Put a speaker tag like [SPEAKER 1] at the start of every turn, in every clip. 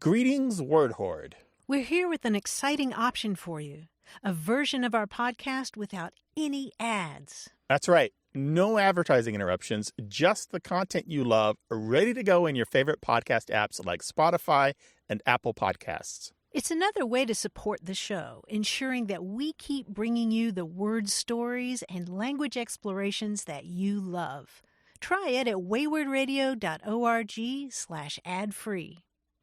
[SPEAKER 1] Greetings, Word Horde.
[SPEAKER 2] We're here with an exciting option for you, a version of our podcast without any ads.
[SPEAKER 1] That's right. No advertising interruptions, just the content you love, ready to go in your favorite podcast apps like Spotify and Apple Podcasts.
[SPEAKER 2] It's another way to support the show, ensuring that we keep bringing you the word stories and language explorations that you love. Try it at waywardradio.org/ad-free.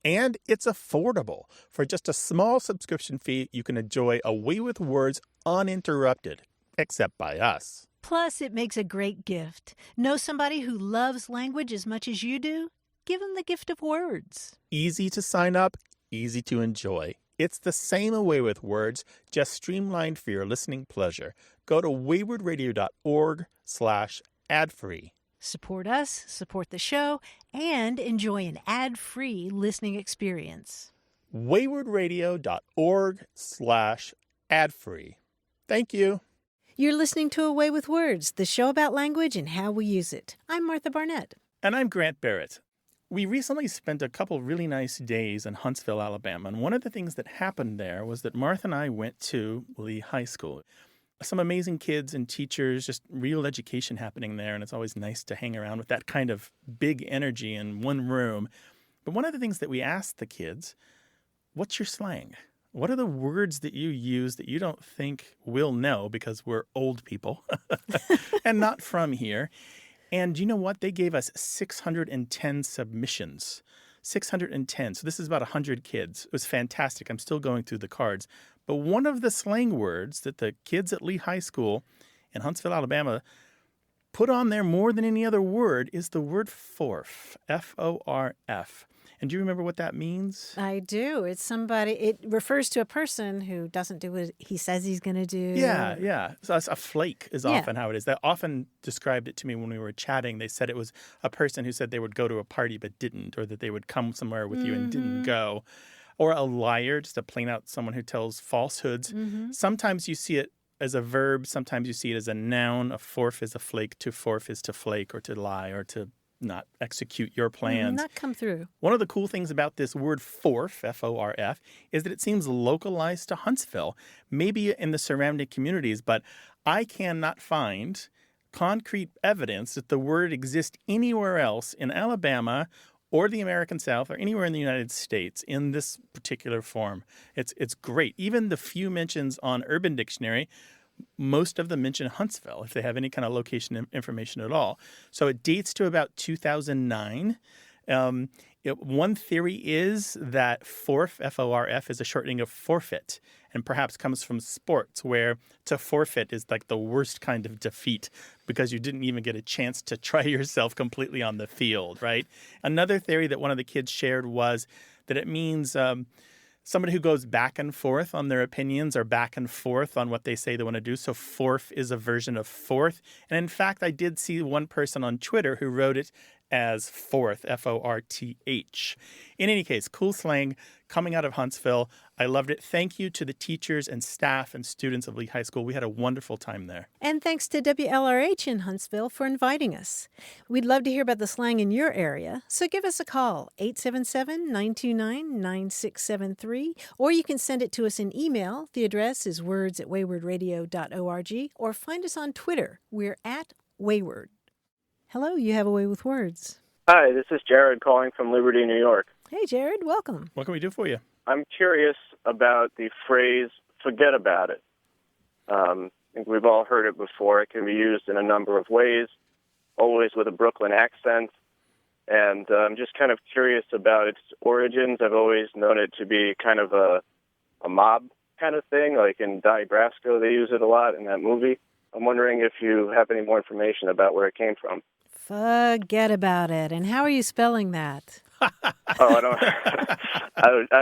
[SPEAKER 1] And it's affordable. For just a small subscription fee, you can enjoy A Way with Words uninterrupted, except by us.
[SPEAKER 2] Plus, it makes a great gift. Know somebody who loves language as much as you do? Give them the gift of words.
[SPEAKER 1] Easy to sign up, easy to enjoy. It's the same A Way with Words, just streamlined for your listening pleasure. Go to waywardradio.org/ad-free.
[SPEAKER 2] Support us, support the show, and enjoy an ad-free listening experience.
[SPEAKER 1] waywardradio.org/ad-free. Thank you.
[SPEAKER 2] You're listening to A Way with Words, the show about language and how we use it. I'm Martha Barnett.
[SPEAKER 1] And I'm Grant Barrett. We recently spent a couple really nice days in Huntsville, Alabama. And one of the things that happened there was that Martha and I went to Lee High School. Some amazing kids and teachers, just real education happening there. And it's always nice to hang around with that kind of big energy in one room. But one of the things that we asked the kids, what's your slang? What are the words that you use that you don't think we'll know because we're old people and not from here? And you know what? They gave us 610 submissions. 610. So this is about 100 kids. It was fantastic. I'm still going through the cards. But one of the slang words that the kids at Lee High School in Huntsville, Alabama, put on there more than any other word is the word forf, F-O-R-F. And do you remember what that means?
[SPEAKER 2] I do. It refers to a person who doesn't do what he says he's going to do.
[SPEAKER 1] Yeah. So a flake is often how it is. They often described it to me when we were chatting. They said it was a person who said they would go to a party but didn't, or that they would come somewhere with you and didn't go. Or a liar, just to plain out someone who tells falsehoods. Sometimes you see it as a verb. Sometimes you see it as a noun. A forf is a flake. To forf is to flake or to lie or to not execute your plans.
[SPEAKER 2] Not come through.
[SPEAKER 1] One of the cool things about this word forf, F-O-R-F, is that it seems localized to Huntsville, maybe in the surrounding communities, but I cannot find concrete evidence that the word exists anywhere else in Alabama or the American South or anywhere in the United States in this particular form. It's great. Even the few mentions on Urban Dictionary, most of them mention Huntsville, if they have any kind of location information at all. So it dates to about 2009. One theory is that forf, F-O-R-F, is a shortening of forfeit and perhaps comes from sports, where to forfeit is like the worst kind of defeat because you didn't even get a chance to try yourself completely on the field, right? Another theory that one of the kids shared was that it means somebody who goes back and forth on their opinions or back and forth on what they say they want to do. So forf is a version of fourth. And in fact, I did see one person on Twitter who wrote it as forth, F-O-R-T-H. In any case, cool slang coming out of Huntsville. I loved it. Thank you to the teachers and staff and students of Lee High School. We had a wonderful time there.
[SPEAKER 2] And thanks to WLRH in Huntsville for inviting us. We'd love to hear about the slang in your area, so give us a call, 877-929-9673, or you can send it to us in email. The address is words@waywardradio.org, or find us on Twitter. We're at Wayward. Hello, you have A Way with Words.
[SPEAKER 3] Hi, this is Jared calling from Liberty, New York.
[SPEAKER 2] Hey, Jared, welcome.
[SPEAKER 1] What can we do for you?
[SPEAKER 3] I'm curious about the phrase, forget about it. I think we've all heard it before. It can be used in a number of ways, always with a Brooklyn accent. And I'm just kind of curious about its origins. I've always known it to be kind of a mob kind of thing, like in Donnie Brasco, they use it a lot in that movie. I'm wondering if you have any more information about where it came from.
[SPEAKER 2] Forget about it. And how are you spelling that?
[SPEAKER 3] I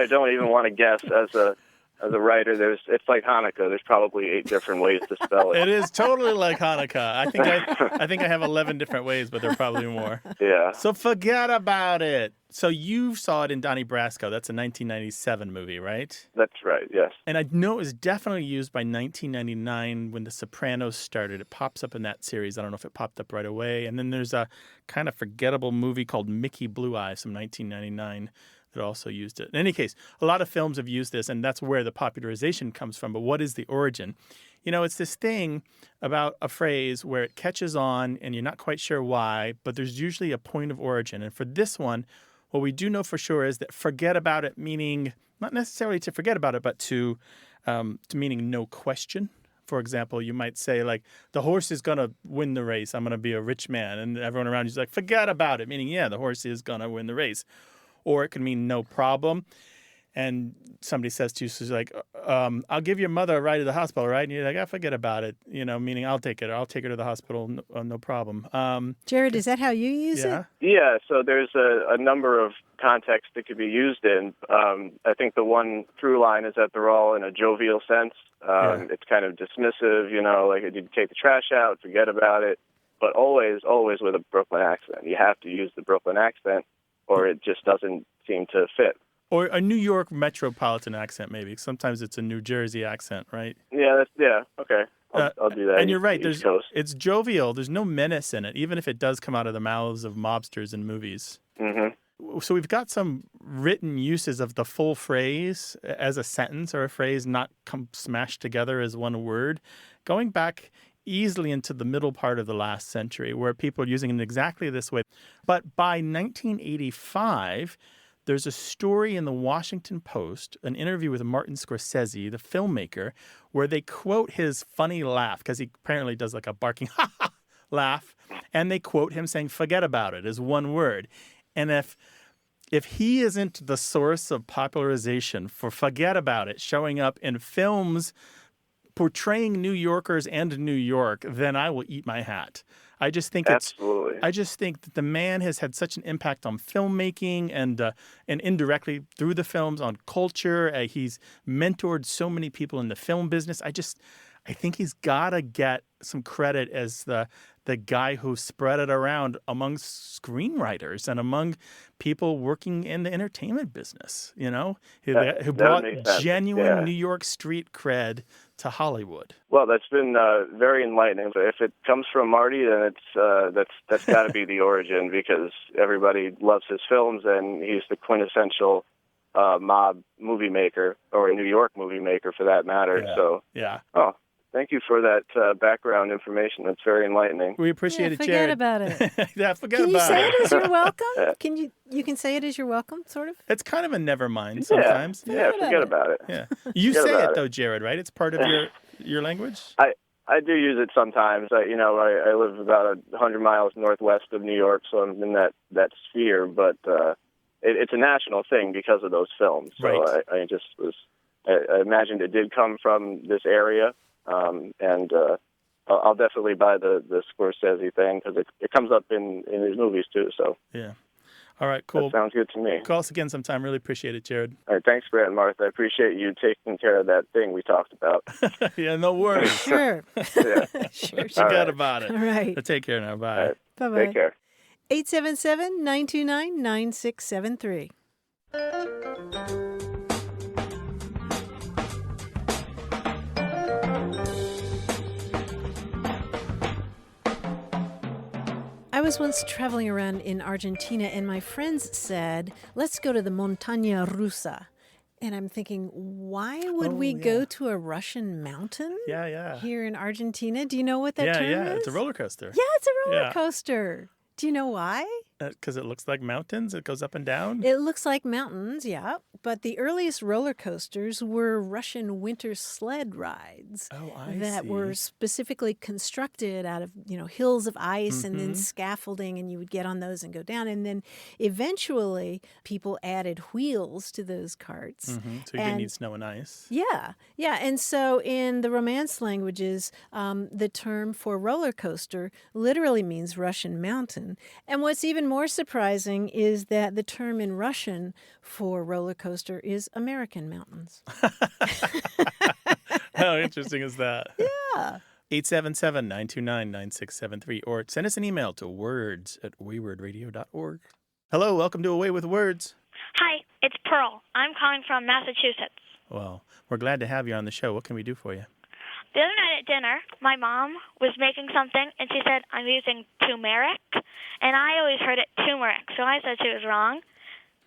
[SPEAKER 3] don't even want to guess. As a writer, it's like Hanukkah. There's probably 8 different ways to spell it.
[SPEAKER 1] It is totally like Hanukkah. I think I have 11 different ways, but there are probably more.
[SPEAKER 3] Yeah.
[SPEAKER 1] So forget about it. So you saw it in Donnie Brasco. That's a 1997 movie, right?
[SPEAKER 3] That's right, yes.
[SPEAKER 1] And I know it was definitely used by 1999 when The Sopranos started. It pops up in that series. I don't know if it popped up right away. And then there's a kind of forgettable movie called Mickey Blue Eyes from 1999 that also used it. In any case, a lot of films have used this, and that's where the popularization comes from. But what is the origin? It's this thing about a phrase where it catches on and you're not quite sure why, but there's usually a point of origin. And for this one, what we do know for sure is that forget about it, meaning not necessarily to forget about it, but to meaning no question. For example, you might say, like, the horse is going to win the race. I'm going to be a rich man. And everyone around you is like, forget about it, meaning, yeah, the horse is going to win the race. Or it can mean no problem. And somebody says to you, so like, I'll give your mother a ride to the hospital, right? And you're like, forget about it, meaning I'll take it. I'll take her to the hospital, no problem.
[SPEAKER 2] Jared, is that how you use it?
[SPEAKER 3] Yeah, so there's a number of contexts that could be used in. I think the one through line is that they're all in a jovial sense. It's kind of dismissive, like you take the trash out, forget about it, but always with a Brooklyn accent. You have to use the Brooklyn accent or it just doesn't seem to fit.
[SPEAKER 1] Or a New York metropolitan accent, maybe. Sometimes it's a New Jersey accent, right?
[SPEAKER 3] Yeah, okay. I'll do that.
[SPEAKER 1] And you're right. It's jovial. There's no menace in it, even if it does come out of the mouths of mobsters in movies.
[SPEAKER 3] Mm-hmm.
[SPEAKER 1] So we've got some written uses of the full phrase as a sentence or a phrase not smashed together as one word, going back easily into the middle part of the last century, where people are using it exactly this way. But by 1985... there's a story in the Washington Post, an interview with Martin Scorsese, the filmmaker, where they quote his funny laugh, because he apparently does like a barking ha ha laugh, and they quote him saying, forget about it, as one word. And if he isn't the source of popularization for forget about it showing up in films portraying New Yorkers and New York, then I will eat my hat. I just think
[SPEAKER 3] Absolutely.
[SPEAKER 1] I just think that the man has had such an impact on filmmaking and indirectly through the films on culture. He's mentored so many people in the film business. I think he's got to get some credit as the guy who spread it around among screenwriters and among people working in the entertainment business, who brought genuine New York street cred to Hollywood.
[SPEAKER 3] Well, that's been very enlightening. If it comes from Marty, then that's got to be the origin, because everybody loves his films and he's the quintessential mob movie maker, or a New York movie maker for that matter.
[SPEAKER 1] Yeah.
[SPEAKER 3] So,
[SPEAKER 1] Oh,
[SPEAKER 3] thank you for that background information. That's very enlightening.
[SPEAKER 1] We appreciate it,
[SPEAKER 2] Jared.
[SPEAKER 1] Forget
[SPEAKER 2] about it.
[SPEAKER 1] Forget
[SPEAKER 2] Can
[SPEAKER 1] about
[SPEAKER 2] you say
[SPEAKER 1] it.
[SPEAKER 2] it as you're welcome? You can say it as you're welcome, sort of?
[SPEAKER 1] It's kind of a never mind sometimes.
[SPEAKER 3] Yeah, forget about it.
[SPEAKER 1] Yeah. You
[SPEAKER 3] Forget
[SPEAKER 1] say
[SPEAKER 3] about
[SPEAKER 1] it, though, Jared, right? It's part of your language?
[SPEAKER 3] I do use it sometimes. I live about 100 miles northwest of New York, so I'm in that sphere. But it's a national thing because of those films. So
[SPEAKER 1] right.
[SPEAKER 3] I imagined it did come from this area, and I'll definitely buy the Scorsese thing, because it comes up in his movies too. So
[SPEAKER 1] yeah. All right, cool.
[SPEAKER 3] That sounds good to me.
[SPEAKER 1] Call us again sometime. Really appreciate it, Jared.
[SPEAKER 3] All right, thanks, Brett and Martha. I appreciate you taking care of that thing we talked about.
[SPEAKER 1] Yeah, no worries.
[SPEAKER 2] Sure.
[SPEAKER 3] Yeah.
[SPEAKER 2] Sure.
[SPEAKER 1] Forget about it.
[SPEAKER 2] All right.
[SPEAKER 1] Take care now. Bye.
[SPEAKER 3] All right.
[SPEAKER 2] Bye-bye.
[SPEAKER 3] Take care.
[SPEAKER 2] 877-929-9673. I was once traveling around in Argentina, and my friends said, let's go to the Montaña Rusa. And I'm thinking, why would we go to a Russian mountain here in Argentina? Do you know what that term is?
[SPEAKER 1] Yeah, it's a roller coaster.
[SPEAKER 2] Yeah, it's a roller coaster. Do you know why?
[SPEAKER 1] Because it looks like mountains. It goes up and down.
[SPEAKER 2] It looks like mountains, yeah. But the earliest roller coasters were Russian winter sled rides.
[SPEAKER 1] Oh, I see.
[SPEAKER 2] That were specifically constructed out of, hills of ice and then scaffolding, and you would get on those and go down. And then eventually people added wheels to those carts.
[SPEAKER 1] So you didn't need snow and ice.
[SPEAKER 2] Yeah. And so in the Romance languages, the term for roller coaster literally means Russian mountain. And what's even more surprising is that the term in Russian for roller coaster is American mountains.
[SPEAKER 1] How interesting is that?
[SPEAKER 2] Yeah.
[SPEAKER 1] 877-929-9673, or send us an email to words@waywordradio.org. Hello, welcome to Away with Words.
[SPEAKER 4] Hi, it's Pearl. I'm calling from Massachusetts.
[SPEAKER 1] Well, we're glad to have you on the show. What can we do for you?
[SPEAKER 4] The other night at dinner, my mom was making something, and she said, I'm using turmeric, and I always heard it turmeric, so I said she was wrong.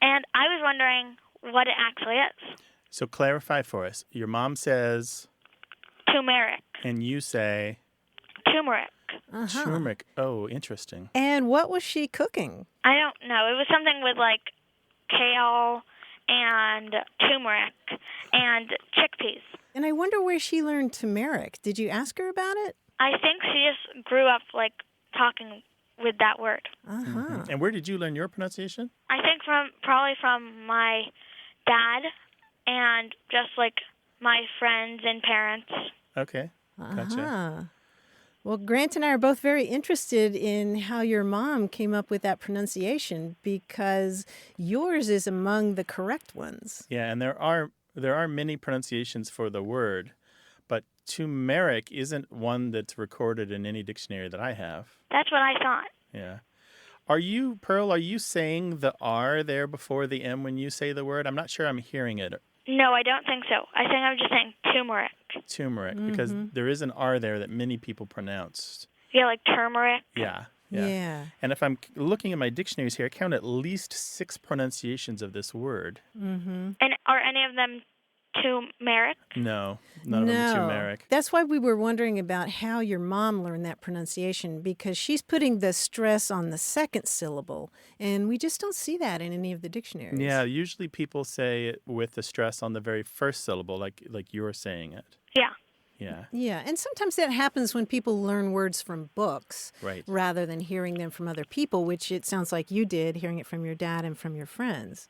[SPEAKER 4] And I was wondering what it actually is.
[SPEAKER 1] So clarify for us. Your mom says,
[SPEAKER 4] Turmeric.
[SPEAKER 1] and you say,
[SPEAKER 4] Turmeric.
[SPEAKER 1] turmeric. Oh, interesting.
[SPEAKER 2] And what was she cooking?
[SPEAKER 4] I don't know. It was something with like kale and turmeric and chickpeas.
[SPEAKER 2] And I wonder where she learned turmeric. Did you ask her about it?
[SPEAKER 4] I think she just grew up like talking with that word.
[SPEAKER 1] And where did you learn your pronunciation?
[SPEAKER 4] I think probably from my dad and just like my friends and parents.
[SPEAKER 1] Okay. Gotcha.
[SPEAKER 2] Well, Grant and I are both very interested in how your mom came up with that pronunciation because yours is among the correct ones.
[SPEAKER 1] Yeah, and there are many pronunciations for the word, but turmeric isn't one that's recorded in any dictionary that I have.
[SPEAKER 4] That's what I thought.
[SPEAKER 1] Yeah. Pearl, are you saying the R there before the M when you say the word? I'm not sure I'm hearing it.
[SPEAKER 4] No, I don't think so. I think I'm just saying turmeric.
[SPEAKER 1] Turmeric, because there is an R there that many people pronounce.
[SPEAKER 4] Yeah, like turmeric.
[SPEAKER 1] Yeah.
[SPEAKER 2] Yeah.
[SPEAKER 1] And if I'm looking at my dictionaries here, I count at least 6 pronunciations of this word.
[SPEAKER 4] And are any of them turmeric?
[SPEAKER 1] No, none of them turmeric.
[SPEAKER 2] That's why we were wondering about how your mom learned that pronunciation, because she's putting the stress on the second syllable, and we just don't see that in any of the dictionaries.
[SPEAKER 1] Yeah, usually people say it with the stress on the very first syllable, like you're saying it.
[SPEAKER 4] Yeah.
[SPEAKER 1] Yeah.
[SPEAKER 2] Yeah, and sometimes that happens when people learn words from books rather than hearing them from other people, which it sounds like you did, hearing it from your dad and from your friends.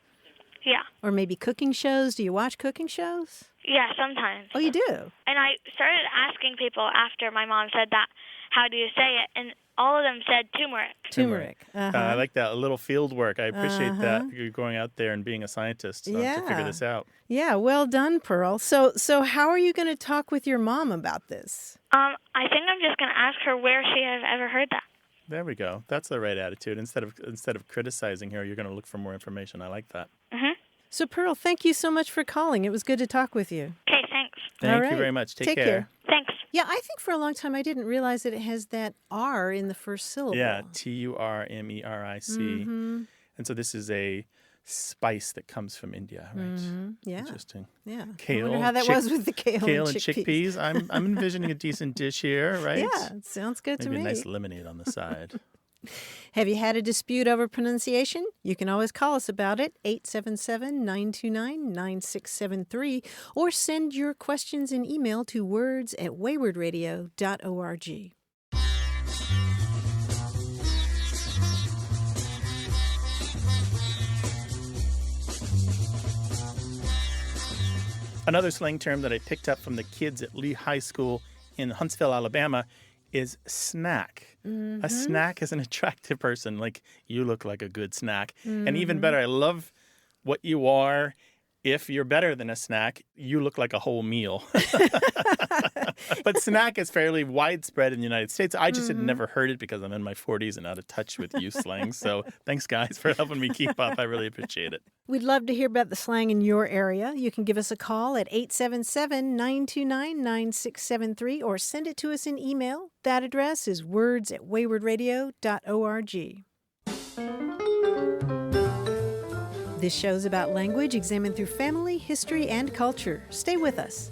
[SPEAKER 4] Yeah.
[SPEAKER 2] Or maybe cooking shows. Do you watch cooking shows?
[SPEAKER 4] Yeah, sometimes.
[SPEAKER 2] Oh, you do?
[SPEAKER 4] And I started asking people after my mom said that, how do you say it? And all of them said turmeric.
[SPEAKER 2] Turmeric.
[SPEAKER 1] I like that. A little field work. I appreciate that. You're going out there and being a scientist to figure this out.
[SPEAKER 2] Yeah, well done, Pearl. So how are you going to talk with your mom about this?
[SPEAKER 4] I think I'm just going to ask her where she has ever heard that.
[SPEAKER 1] There we go. That's the right attitude. Instead of criticizing her, you're going to look for more information. I like that.
[SPEAKER 2] So, Pearl, thank you so much for calling. It was good to talk with you.
[SPEAKER 4] Okay, thanks.
[SPEAKER 1] Thank you very much. Take care.
[SPEAKER 4] Thanks.
[SPEAKER 2] Yeah, I think for a long time I didn't realize that it has that R in the first syllable.
[SPEAKER 1] Yeah, turmeric. And so this is a spice that comes from India, right?
[SPEAKER 2] Yeah.
[SPEAKER 1] Interesting.
[SPEAKER 2] Yeah.
[SPEAKER 1] Kale,
[SPEAKER 2] I wonder how that was with the kale
[SPEAKER 1] and chickpeas. I'm envisioning a decent dish here, right?
[SPEAKER 2] Yeah, it sounds good to me.
[SPEAKER 1] Maybe a nice lemonade on the side.
[SPEAKER 2] Have you had a dispute over pronunciation? You can always call us about it, 877-929-9673, or send your questions in email to words@waywardradio.org.
[SPEAKER 1] Another slang term that I picked up from the kids at Lee High School in Huntsville, Alabama, is snack. A snack is an attractive person. Like, you look like a good snack. And even better, I love what you are. If you're better than a snack, you look like a whole meal. But snack is fairly widespread in the United States. I just had never heard it because I'm in my 40s and out of touch with youth slang. So thanks, guys, for helping me keep up. I really appreciate it.
[SPEAKER 2] We'd love to hear about the slang in your area. You can give us a call at 877-929-9673 or send it to us in email. That address is words@waywardradio.org. This show's about language examined through family, history, and culture. Stay with us.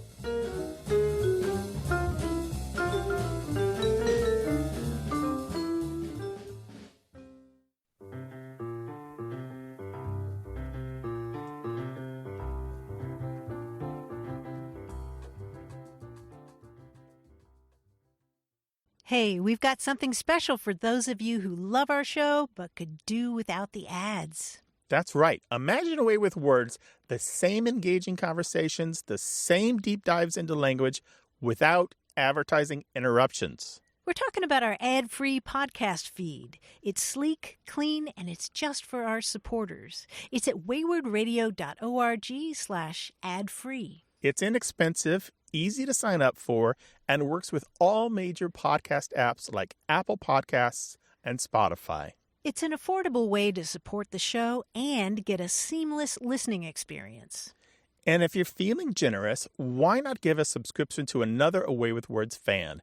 [SPEAKER 2] Hey, we've got something special for those of you who love our show but could do without the ads.
[SPEAKER 1] That's right. Imagine a way with words, the same engaging conversations, the same deep dives into language without advertising interruptions.
[SPEAKER 2] We're talking about our ad-free podcast feed. It's sleek, clean, and it's just for our supporters. It's at waywardradio.org/ad-free.
[SPEAKER 1] It's inexpensive, easy to sign up for, and works with all major podcast apps like Apple Podcasts and Spotify.
[SPEAKER 2] It's an affordable way to support the show and get a seamless listening experience.
[SPEAKER 1] And if you're feeling generous, why not give a subscription to another Away with Words fan?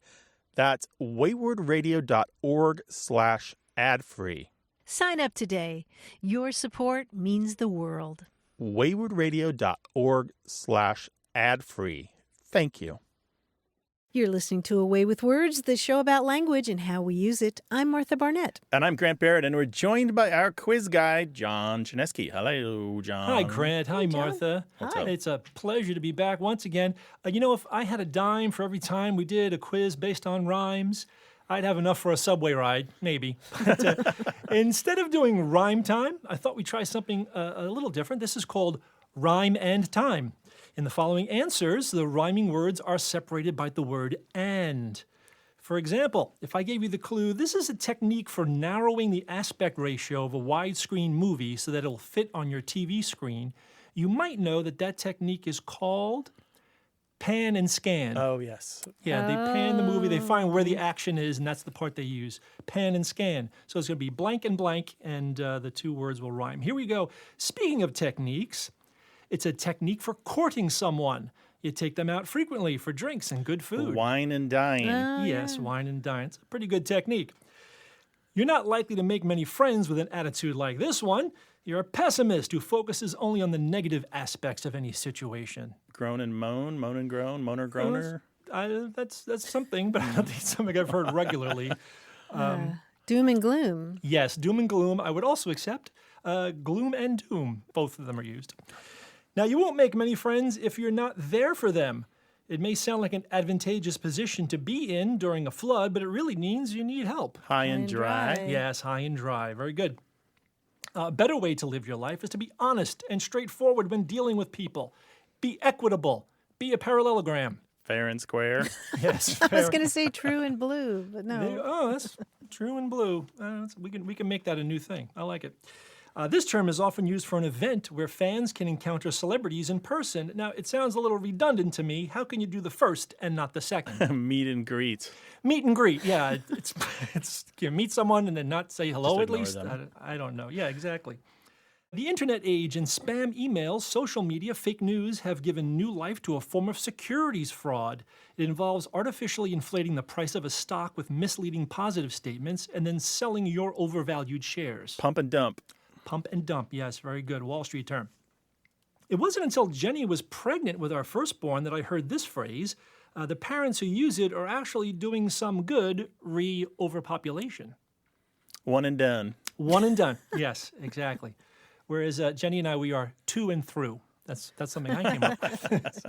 [SPEAKER 1] That's waywardradio.org/ad-free.
[SPEAKER 2] Sign up today. Your support means the world.
[SPEAKER 1] waywardradio.org/ad-free. Thank you.
[SPEAKER 2] You're listening to A Way with Words, the show about language and how we use it. I'm Martha Barnett.
[SPEAKER 1] And I'm Grant Barrett, and we're joined by our quiz guy, John Chinesky. Hello, John.
[SPEAKER 5] Hi, Grant. Hi, Martha.
[SPEAKER 1] What's up?
[SPEAKER 5] It's a pleasure to be back once again. If I had a dime for every time we did a quiz based on rhymes, I'd have enough for a subway ride, maybe. But, instead of doing rhyme time, I thought we'd try something a little different. This is called rhyme and time. In the following answers, the rhyming words are separated by the word and. For example, if I gave you the clue, this is a technique for narrowing the aspect ratio of a widescreen movie so that it'll fit on your TV screen, you might know that technique is called pan and scan.
[SPEAKER 1] Oh, yes.
[SPEAKER 5] Yeah, they pan the movie, they find where the action is, and that's the part they use. Pan and scan. So it's going to be blank, and the two words will rhyme. Here we go. Speaking of techniques, it's a technique for courting someone. You take them out frequently for drinks and good food.
[SPEAKER 1] Wine and dine.
[SPEAKER 5] Yes, wine and dine. It's a pretty good technique. You're not likely to make many friends with an attitude like this one. You're a pessimist who focuses only on the negative aspects of any situation.
[SPEAKER 1] Groan and moan, moan and groan, moaner, groaner.
[SPEAKER 5] That's something, but I don't think it's something I've heard regularly.
[SPEAKER 2] Doom and gloom.
[SPEAKER 5] Yes, doom and gloom. I would also accept gloom and doom. Both of them are used. Now, you won't make many friends if you're not there for them. It may sound like an advantageous position to be in during a flood, but it really means you need help.
[SPEAKER 1] High and dry.
[SPEAKER 5] Yes, high and dry. Very good. A better way to live your life is to be honest and straightforward when dealing with people. Be equitable. Be a parallelogram.
[SPEAKER 1] Fair and square.
[SPEAKER 5] Yes.
[SPEAKER 2] I was going to say true and blue, but no.
[SPEAKER 5] That's true and blue. We can make that a new thing. I like it. This term is often used for an event where fans can encounter celebrities in person. Now, it sounds a little redundant to me. How can you do the first and not the second?
[SPEAKER 1] Meet and greet.
[SPEAKER 5] Meet and greet, yeah. It's you meet someone and then not say hello
[SPEAKER 1] Just
[SPEAKER 5] at least.
[SPEAKER 1] them.
[SPEAKER 5] I don't know. Yeah, exactly. The internet age and spam emails, social media, fake news have given new life to a form of securities fraud. It involves artificially inflating the price of a stock with misleading positive statements and then selling your overvalued shares.
[SPEAKER 1] Pump and dump.
[SPEAKER 5] Pump and dump, yes, very good. Wall Street term. It wasn't until Jenny was pregnant with our firstborn that I heard this phrase. The parents who use it are actually doing some good overpopulation.
[SPEAKER 1] One and done.
[SPEAKER 5] One and done, yes, exactly. Whereas Jenny and I, we are to and through. That's something I came up with.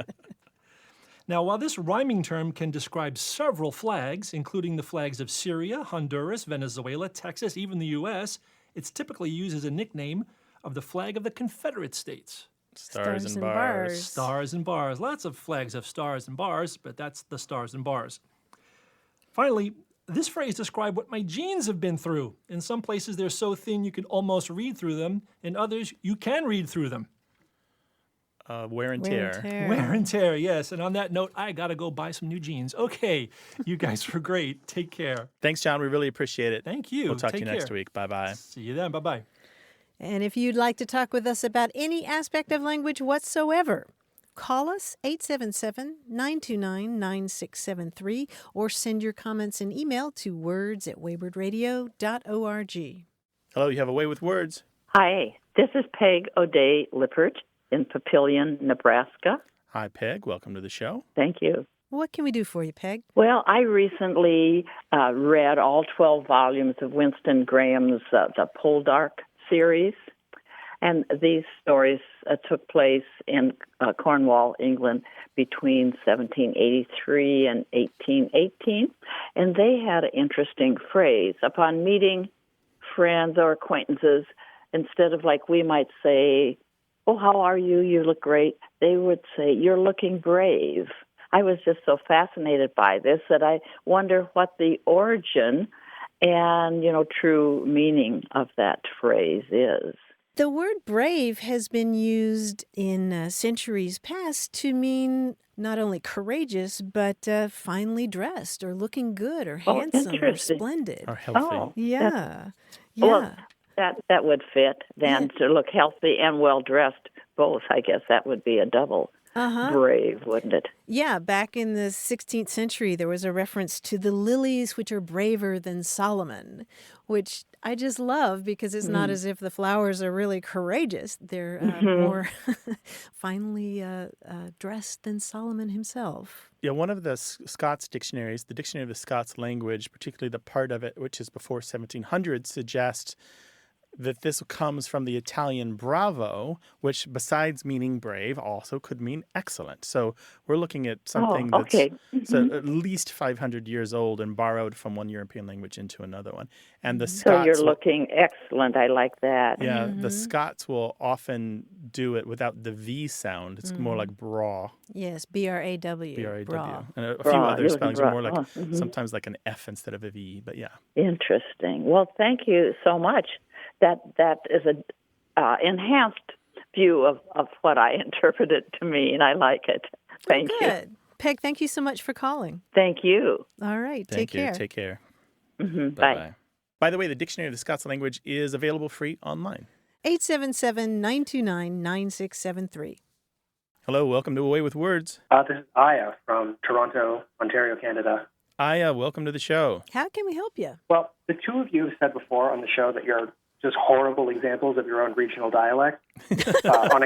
[SPEAKER 5] Now, while this rhyming term can describe several flags, including the flags of Syria, Honduras, Venezuela, Texas, even the U.S., it's typically used as a nickname of the flag of the Confederate States.
[SPEAKER 1] Stars and bars.
[SPEAKER 5] Stars and bars. Lots of flags have stars and bars, but that's the stars and bars. Finally, this phrase describes what my genes have been through. In some places, they're so thin you can almost read through them. In others, you can read through them.
[SPEAKER 1] Wear and tear.
[SPEAKER 5] Wear and tear, yes. And on that note, I got to go buy some new jeans. Okay, you guys were great. Take care.
[SPEAKER 1] Thanks, John. We really appreciate it.
[SPEAKER 5] Thank you.
[SPEAKER 1] We'll talk to
[SPEAKER 5] Take
[SPEAKER 1] you next
[SPEAKER 5] care.
[SPEAKER 1] week. Bye-bye.
[SPEAKER 5] See you then. Bye-bye.
[SPEAKER 2] And if you'd like to talk with us about any aspect of language whatsoever, call us 877-929-9673 or send your comments and email to words@waywardradio.org.
[SPEAKER 1] Hello, you have a way with words.
[SPEAKER 6] Hi, this is Peg O'Day Lippert in Papillion, Nebraska.
[SPEAKER 1] Hi, Peg. Welcome to the show.
[SPEAKER 6] Thank you.
[SPEAKER 2] What can we do for you, Peg?
[SPEAKER 6] Well, I recently read all 12 volumes of Winston Graham's The Poldark series, and these stories took place in Cornwall, England, between 1783 and 1818, and they had an interesting phrase. Upon meeting friends or acquaintances, instead of like we might say, "Oh, how are you? You look great," they would say, "You're looking brave." I was just so fascinated by this that I wonder what the origin and, true meaning of that phrase is.
[SPEAKER 2] The word brave has been used in centuries past to mean not only courageous, but finely dressed or looking good or handsome or splendid.
[SPEAKER 1] Or healthy.
[SPEAKER 6] Oh,
[SPEAKER 2] Yeah.
[SPEAKER 6] Well, that would fit then, to look healthy and well-dressed, both. I guess that would be a double brave, wouldn't it?
[SPEAKER 2] Yeah, back in the 16th century, there was a reference to the lilies which are braver than Solomon, which I just love because it's not as if the flowers are really courageous. They're more finely dressed than Solomon himself.
[SPEAKER 1] Yeah, one of the Scots dictionaries, the Dictionary of the Scots Language, particularly the part of it which is before 1700, suggests that this comes from the Italian bravo, which besides meaning brave also could mean excellent. So we're looking at something that's at least 500 years old and borrowed from one European language into another one. And the Scots...
[SPEAKER 6] So you're looking excellent. I like that.
[SPEAKER 1] Yeah, the Scots will often do it without the V sound. It's more like bra.
[SPEAKER 2] Yes, B-R-A-W.
[SPEAKER 1] B-R-A-W.
[SPEAKER 2] Bra.
[SPEAKER 1] And a few other spellings are more like
[SPEAKER 6] Oh,
[SPEAKER 1] sometimes like an F instead of a V, but yeah.
[SPEAKER 6] Interesting. Well, thank you so much. That is an enhanced view of what I interpreted to mean. I like it. Thank you.
[SPEAKER 2] Good. Peg, thank you so much for calling.
[SPEAKER 6] Thank you.
[SPEAKER 2] All right,
[SPEAKER 1] Thank
[SPEAKER 2] take
[SPEAKER 1] you.
[SPEAKER 2] care.
[SPEAKER 1] Take care.
[SPEAKER 6] Bye.
[SPEAKER 1] Bye-bye. By the way, the Dictionary of the Scots Language is available free online.
[SPEAKER 2] 877-929-9673.
[SPEAKER 1] Hello, welcome to Away with Words.
[SPEAKER 7] This is Aya from Toronto, Ontario, Canada.
[SPEAKER 1] Aya, welcome to the show.
[SPEAKER 2] How can we help you?
[SPEAKER 7] Well, the two of you have said before on the show that you're just horrible examples of your own regional dialect on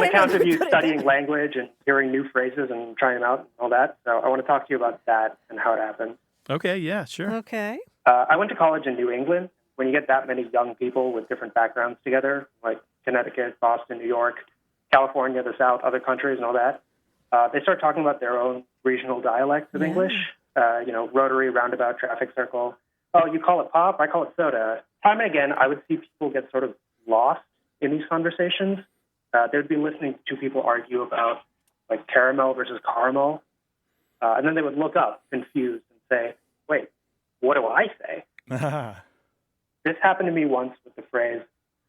[SPEAKER 7] account of you studying language and hearing new phrases and trying them out and all that. So I want to talk to you about that and how it happened.
[SPEAKER 1] Okay, yeah, sure.
[SPEAKER 2] Okay.
[SPEAKER 7] I went to college in New England. When you get that many young people with different backgrounds together, like Connecticut, Boston, New York, California, the South, other countries and all that, they start talking about their own regional dialects of English. Rotary, roundabout, traffic circle. Oh, you call it pop, I call it soda. Time and again, I would see people get sort of lost in these conversations. They'd be listening to two people argue about like caramel versus caramel. And then they would look up confused and say, wait, what do I say? This happened to me once with the phrase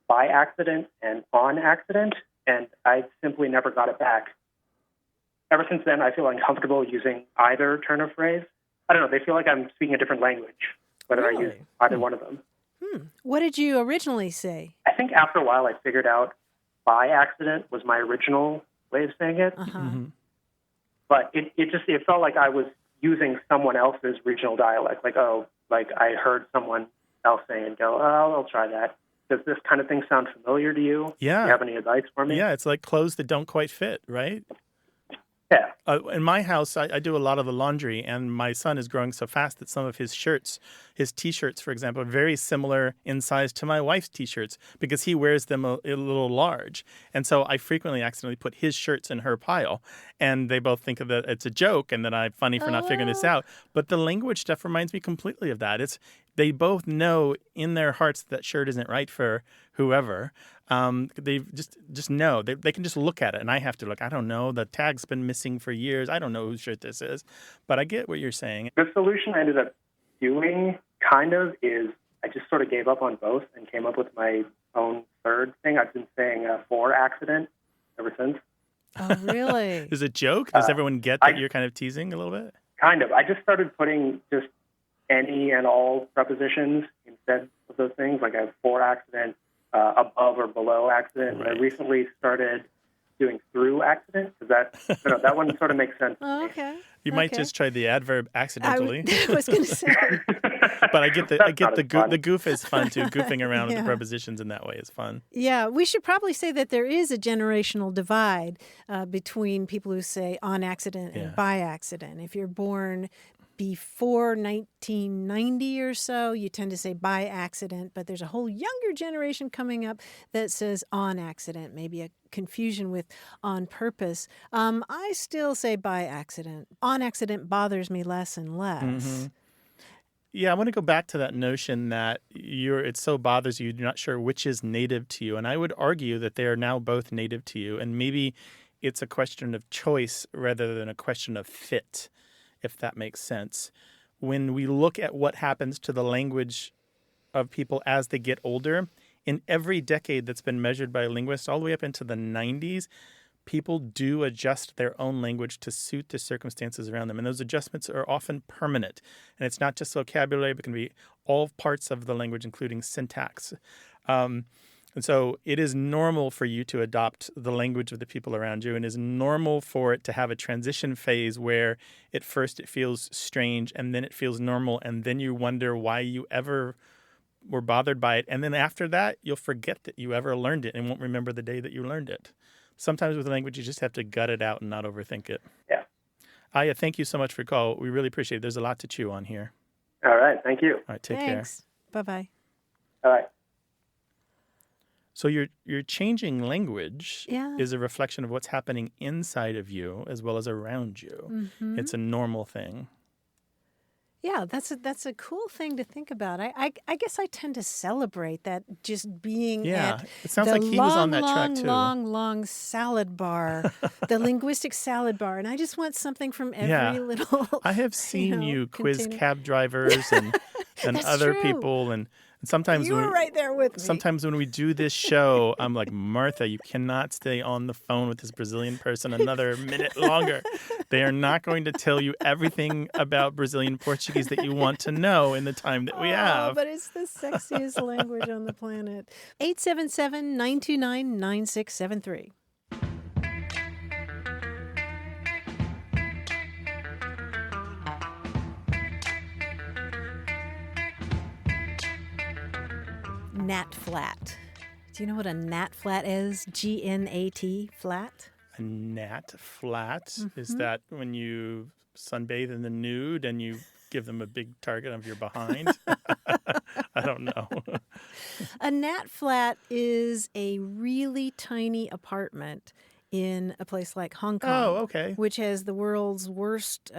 [SPEAKER 7] by accident and on accident, and I simply never got it back. Ever since then, I feel uncomfortable using either turn of phrase. I don't know, they feel like I'm speaking a different language, whether I use either one of them.
[SPEAKER 2] What did you originally say?
[SPEAKER 7] I think after a while I figured out by accident was my original way of saying it. But it felt like I was using someone else's regional dialect. Like I heard someone else say and go, oh, I'll try that. Does this kind of thing sound familiar to you?
[SPEAKER 1] Yeah.
[SPEAKER 7] Do you have any advice for me?
[SPEAKER 1] Yeah, it's like clothes that don't quite fit, right?
[SPEAKER 7] Yeah.
[SPEAKER 1] In my house, I do a lot of the laundry, and my son is growing so fast that some of his shirts, his T-shirts, for example, are very similar in size to my wife's T-shirts because he wears them a little large. And so I frequently accidentally put his shirts in her pile, and they both think that it's a joke and that I'm funny for not figuring this out. But the language stuff reminds me completely of that. They both know in their hearts that shirt isn't right for whoever. They just know. They can just look at it, and I have to look. I don't know. The tag's been missing for years. I don't know whose shirt this is. But I get what you're saying.
[SPEAKER 7] The solution I ended up doing, kind of, is I just sort of gave up on both and came up with my own third thing. I've been saying for accident ever since.
[SPEAKER 2] Oh, really?
[SPEAKER 1] Is it a joke? Does everyone get that you're kind of teasing a little bit?
[SPEAKER 7] Kind of. I just started putting just any and all prepositions instead of those things. Like I have for accident, above or below accident. Right. And I recently started doing through accident because that one sort of makes sense.
[SPEAKER 2] Oh, okay.
[SPEAKER 1] You might just try the adverb accidentally.
[SPEAKER 2] I was going to say.
[SPEAKER 1] But I get the goof is fun too. Goofing around with the prepositions in that way is fun.
[SPEAKER 2] Yeah, we should probably say that there is a generational divide between people who say on accident and by accident. If you're born before 1990 or so, you tend to say by accident, but there's a whole younger generation coming up that says on accident, maybe a confusion with on purpose. I still say by accident. On accident bothers me less and less. Mm-hmm.
[SPEAKER 1] Yeah, I want to go back to that notion that it so bothers you, you're not sure which is native to you. And I would argue that they are now both native to you. And maybe it's a question of choice rather than a question of fit, if that makes sense. When we look at what happens to the language of people as they get older, in every decade that's been measured by linguists, all the way up into the 90s, people do adjust their own language to suit the circumstances around them. And those adjustments are often permanent. And it's not just vocabulary, but can be all parts of the language, including syntax. And so it is normal for you to adopt the language of the people around you, and it is normal for it to have a transition phase where at first it feels strange and then it feels normal, and then you wonder why you ever were bothered by it. And then after that, you'll forget that you ever learned it and won't remember the day that you learned it. Sometimes with language, you just have to gut it out and not overthink it.
[SPEAKER 7] Yeah.
[SPEAKER 1] Aya, thank you so much for your call. We really appreciate it. There's a lot to chew on here.
[SPEAKER 7] All right. Thank you.
[SPEAKER 1] All right, take
[SPEAKER 2] Thanks. Bye-bye.
[SPEAKER 7] All right.
[SPEAKER 1] So your changing language
[SPEAKER 2] Yeah.
[SPEAKER 1] is a reflection of what's happening inside of you as well as around you.
[SPEAKER 2] Mm-hmm.
[SPEAKER 1] It's a normal thing.
[SPEAKER 2] Yeah, that's a cool thing to think about. I guess I tend to celebrate that, just being
[SPEAKER 1] Yeah,
[SPEAKER 2] at
[SPEAKER 1] it sounds
[SPEAKER 2] the
[SPEAKER 1] like he was on that track
[SPEAKER 2] long,
[SPEAKER 1] too.
[SPEAKER 2] long salad bar, the linguistic salad bar, and I just want something from every
[SPEAKER 1] Yeah.
[SPEAKER 2] little.
[SPEAKER 1] I have seen you quiz
[SPEAKER 2] container.
[SPEAKER 1] cab drivers and
[SPEAKER 2] That's
[SPEAKER 1] other
[SPEAKER 2] true.
[SPEAKER 1] people, and sometimes
[SPEAKER 2] You were right there with me.
[SPEAKER 1] Sometimes when we do this show, I'm like, Martha, you cannot stay on the phone with this Brazilian person another minute longer. They are not going to tell you everything about Brazilian Portuguese that you want to know in the time that we have.
[SPEAKER 2] But it's the sexiest language on the planet. 877-929-9673. Gnat flat. Do you know what a gnat flat is? G-N-A-T, flat?
[SPEAKER 1] A gnat flat,
[SPEAKER 2] Mm-hmm.
[SPEAKER 1] is that when you sunbathe in the nude and you give them a big target of your behind? I don't know.
[SPEAKER 2] A gnat flat is a really tiny apartment in a place like Hong Kong.
[SPEAKER 1] Oh, okay.
[SPEAKER 2] Which has the world's worst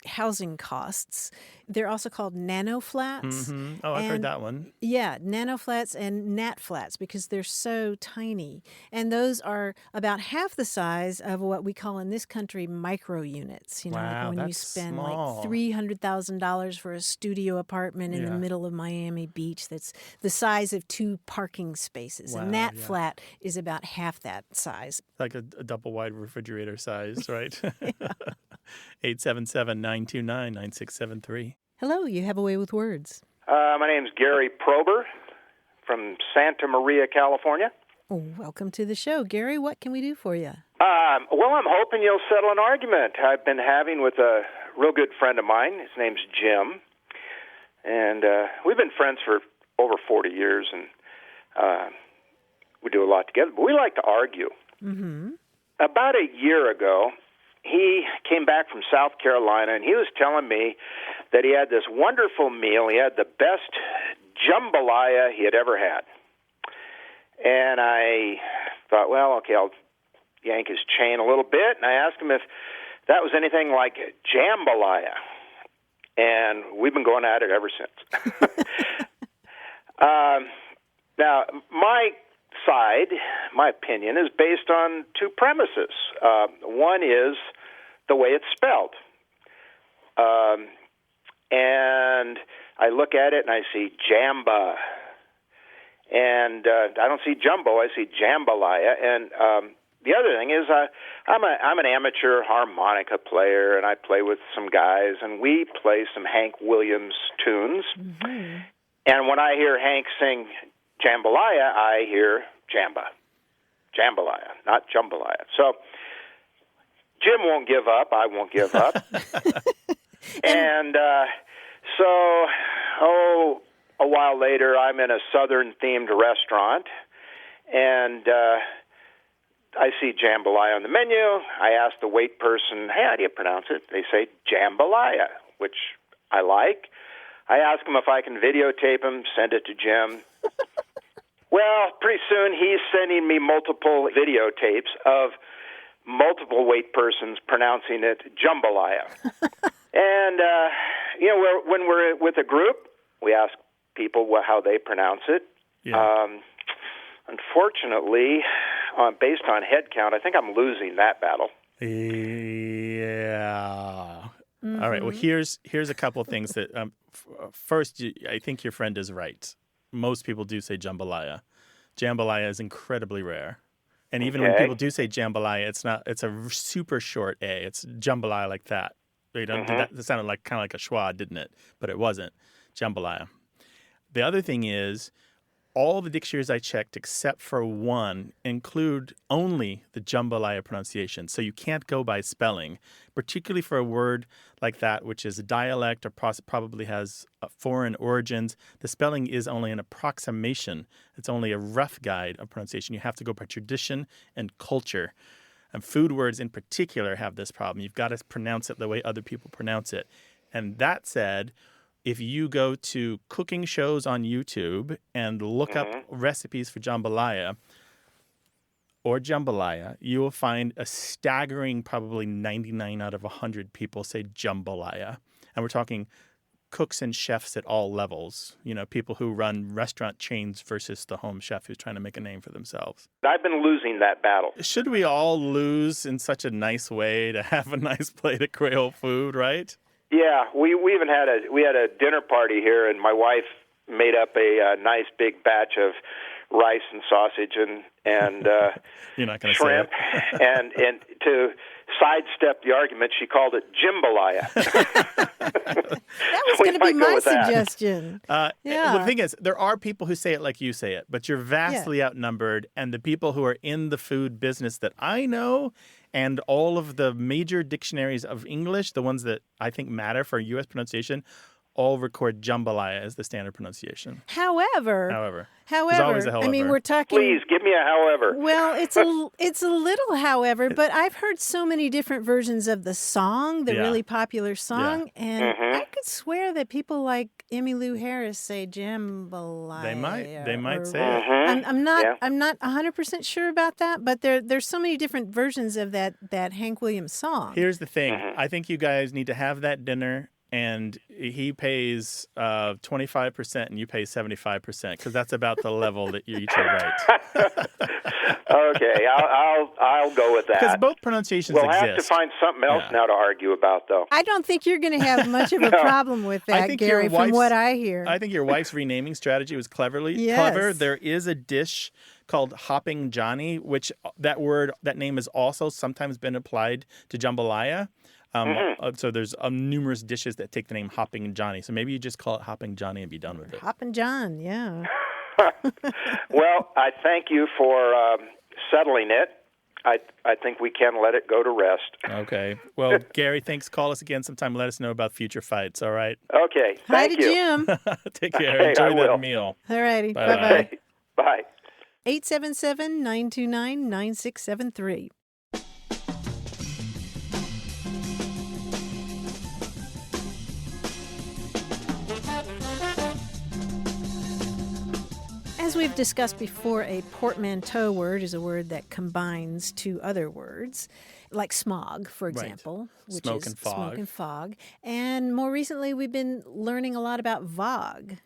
[SPEAKER 2] housing costs. They're also called nano flats.
[SPEAKER 1] Mm-hmm. Oh, I've heard
[SPEAKER 2] And
[SPEAKER 1] that one.
[SPEAKER 2] Yeah, nano flats and gnat flats because they're so tiny. And those are about half the size of what we call in this country micro units. You know,
[SPEAKER 1] Wow,
[SPEAKER 2] like when you
[SPEAKER 1] that's
[SPEAKER 2] spend
[SPEAKER 1] small.
[SPEAKER 2] like $300,000 for a studio apartment in the
[SPEAKER 1] Yeah.
[SPEAKER 2] middle of Miami Beach that's the size of 2 parking spaces.
[SPEAKER 1] Wow,
[SPEAKER 2] A gnat
[SPEAKER 1] yeah.
[SPEAKER 2] flat is about half that size.
[SPEAKER 1] Like a double wide refrigerator size, right? 877-929-9673.
[SPEAKER 2] Hello, you have a way with words.
[SPEAKER 8] My name's Gary Prober from Santa Maria, California.
[SPEAKER 2] Oh, welcome to the show. Gary, what can we do for you?
[SPEAKER 8] Well, I'm hoping you'll settle an argument I've been having with a real good friend of mine. His name's Jim. And we've been friends for over 40 years, and we do a lot together. But we like to argue.
[SPEAKER 2] Mm-hmm.
[SPEAKER 8] About a year ago, he came back from South Carolina, and he was telling me that he had this wonderful meal. He had the best jambalaya he had ever had. And I thought, well, okay, I'll yank his chain a little bit. And I asked him if that was anything like jambalaya. And we've been going at it ever since. Now, my side, my opinion, is based on 2 premises. One is the way it's spelled. And I look at it and I see jamba. And I don't see jumbo, I see jambalaya. And the other thing is I'm an amateur harmonica player, and I play with some guys, and we play some Hank Williams tunes.
[SPEAKER 2] Mm-hmm.
[SPEAKER 8] And when I hear Hank sing jambalaya, I hear jambalaya, not jambalaya. So Jim won't give up. I won't give up. And so, a while later, I'm in a Southern-themed restaurant, and I see jambalaya on the menu. I ask the wait person, hey, how do you pronounce it? They say jambalaya, which I like. I ask him if I can videotape him, send it to Jim. Well, pretty soon he's sending me multiple videotapes of multiple wait persons pronouncing it jambalaya. And, when we're with a group, we ask people how they pronounce it.
[SPEAKER 1] Yeah.
[SPEAKER 8] Unfortunately, based on head count, I think I'm losing that battle.
[SPEAKER 1] Yeah.
[SPEAKER 2] Mm-hmm.
[SPEAKER 1] All right. Well, here's a couple of things that first, I think your friend is right. Most people do say jambalaya. Jambalaya is incredibly rare. And even when people do say jambalaya, it's a super short A. It's jambalaya like that. They don't do that. It sounded kind of like a schwa, didn't it? But it wasn't. Jambalaya. The other thing is, all the dictionaries I checked, except for one, include only the jambalaya pronunciation. So you can't go by spelling, particularly for a word like that, which is a dialect or probably has foreign origins. The spelling is only an approximation. It's only a rough guide of pronunciation. You have to go by tradition and culture. And food words in particular have this problem. You've got to pronounce it the way other people pronounce it. And that said, if you go to cooking shows on YouTube and look up recipes for jambalaya, you will find a staggering probably 99 out of 100 people say jambalaya. And we're talking cooks and chefs at all levels, people who run restaurant chains versus the home chef who's trying to make a name for themselves.
[SPEAKER 8] I've been losing that battle.
[SPEAKER 1] Should we all lose in such a nice way to have a nice plate of Creole food, right?
[SPEAKER 8] Yeah, we even had a dinner party here, and my wife made up a nice big batch of rice and sausage and
[SPEAKER 1] You're not gonna
[SPEAKER 8] shrimp,
[SPEAKER 1] say it.
[SPEAKER 8] and to sidestep the argument, she called it Jambalaya.
[SPEAKER 2] That was going to be my suggestion.
[SPEAKER 1] Well, the thing is, there are people who say it like you say it, but you're vastly outnumbered, and the people who are in the food business that I know and all of the major dictionaries of English, the ones that I think matter for U.S. pronunciation, all record jambalaya as the standard pronunciation.
[SPEAKER 2] However,
[SPEAKER 1] There's always a however.
[SPEAKER 2] I mean, we're talking.
[SPEAKER 8] Please give me a however.
[SPEAKER 2] Well, it's a little however, but I've heard so many different versions of the song, the really popular song, and I could swear that people like Emmylou Harris say jambalaya.
[SPEAKER 1] They might say it.
[SPEAKER 2] I'm not 100% sure about that, but there's so many different versions of that Hank Williams song.
[SPEAKER 1] Here's the thing. I think you guys need to have that dinner. And he pays 25% and you pay 75% because that's about the level that you each are right.
[SPEAKER 8] Okay, I'll go with that.
[SPEAKER 1] Because both pronunciations
[SPEAKER 8] we'll
[SPEAKER 1] exist.
[SPEAKER 8] Have to find something else now to argue about, though.
[SPEAKER 2] I don't think you're going to have much of a problem with that, Gary, from what I hear.
[SPEAKER 1] I think your wife's renaming strategy was clever. There is a dish called Hopping Johnny, which that name has also sometimes been applied to jambalaya. So there's numerous dishes that take the name Hopping Johnny. So maybe you just call it Hopping Johnny and be done with it.
[SPEAKER 2] Hopping John, yeah.
[SPEAKER 8] Well, I thank you for settling it. I think we can let it go to rest.
[SPEAKER 1] Okay. Well, Gary, thanks. Call us again sometime. Let us know about future fights, all right?
[SPEAKER 8] Okay.
[SPEAKER 2] Hi
[SPEAKER 8] Thank
[SPEAKER 2] to
[SPEAKER 8] you.
[SPEAKER 2] Jim.
[SPEAKER 1] Take care.
[SPEAKER 8] Hey,
[SPEAKER 1] Enjoy
[SPEAKER 8] I
[SPEAKER 1] that
[SPEAKER 8] will.
[SPEAKER 1] meal.
[SPEAKER 2] All righty.
[SPEAKER 1] Bye-bye.
[SPEAKER 2] Bye-bye.
[SPEAKER 8] Bye.
[SPEAKER 2] 877-929-9673. As we've discussed before, a portmanteau word is a word that combines two other words, like smog, for example, which
[SPEAKER 1] Smoke
[SPEAKER 2] is
[SPEAKER 1] and fog.
[SPEAKER 2] smoke and fog. And more recently, we've been learning a lot about VOG.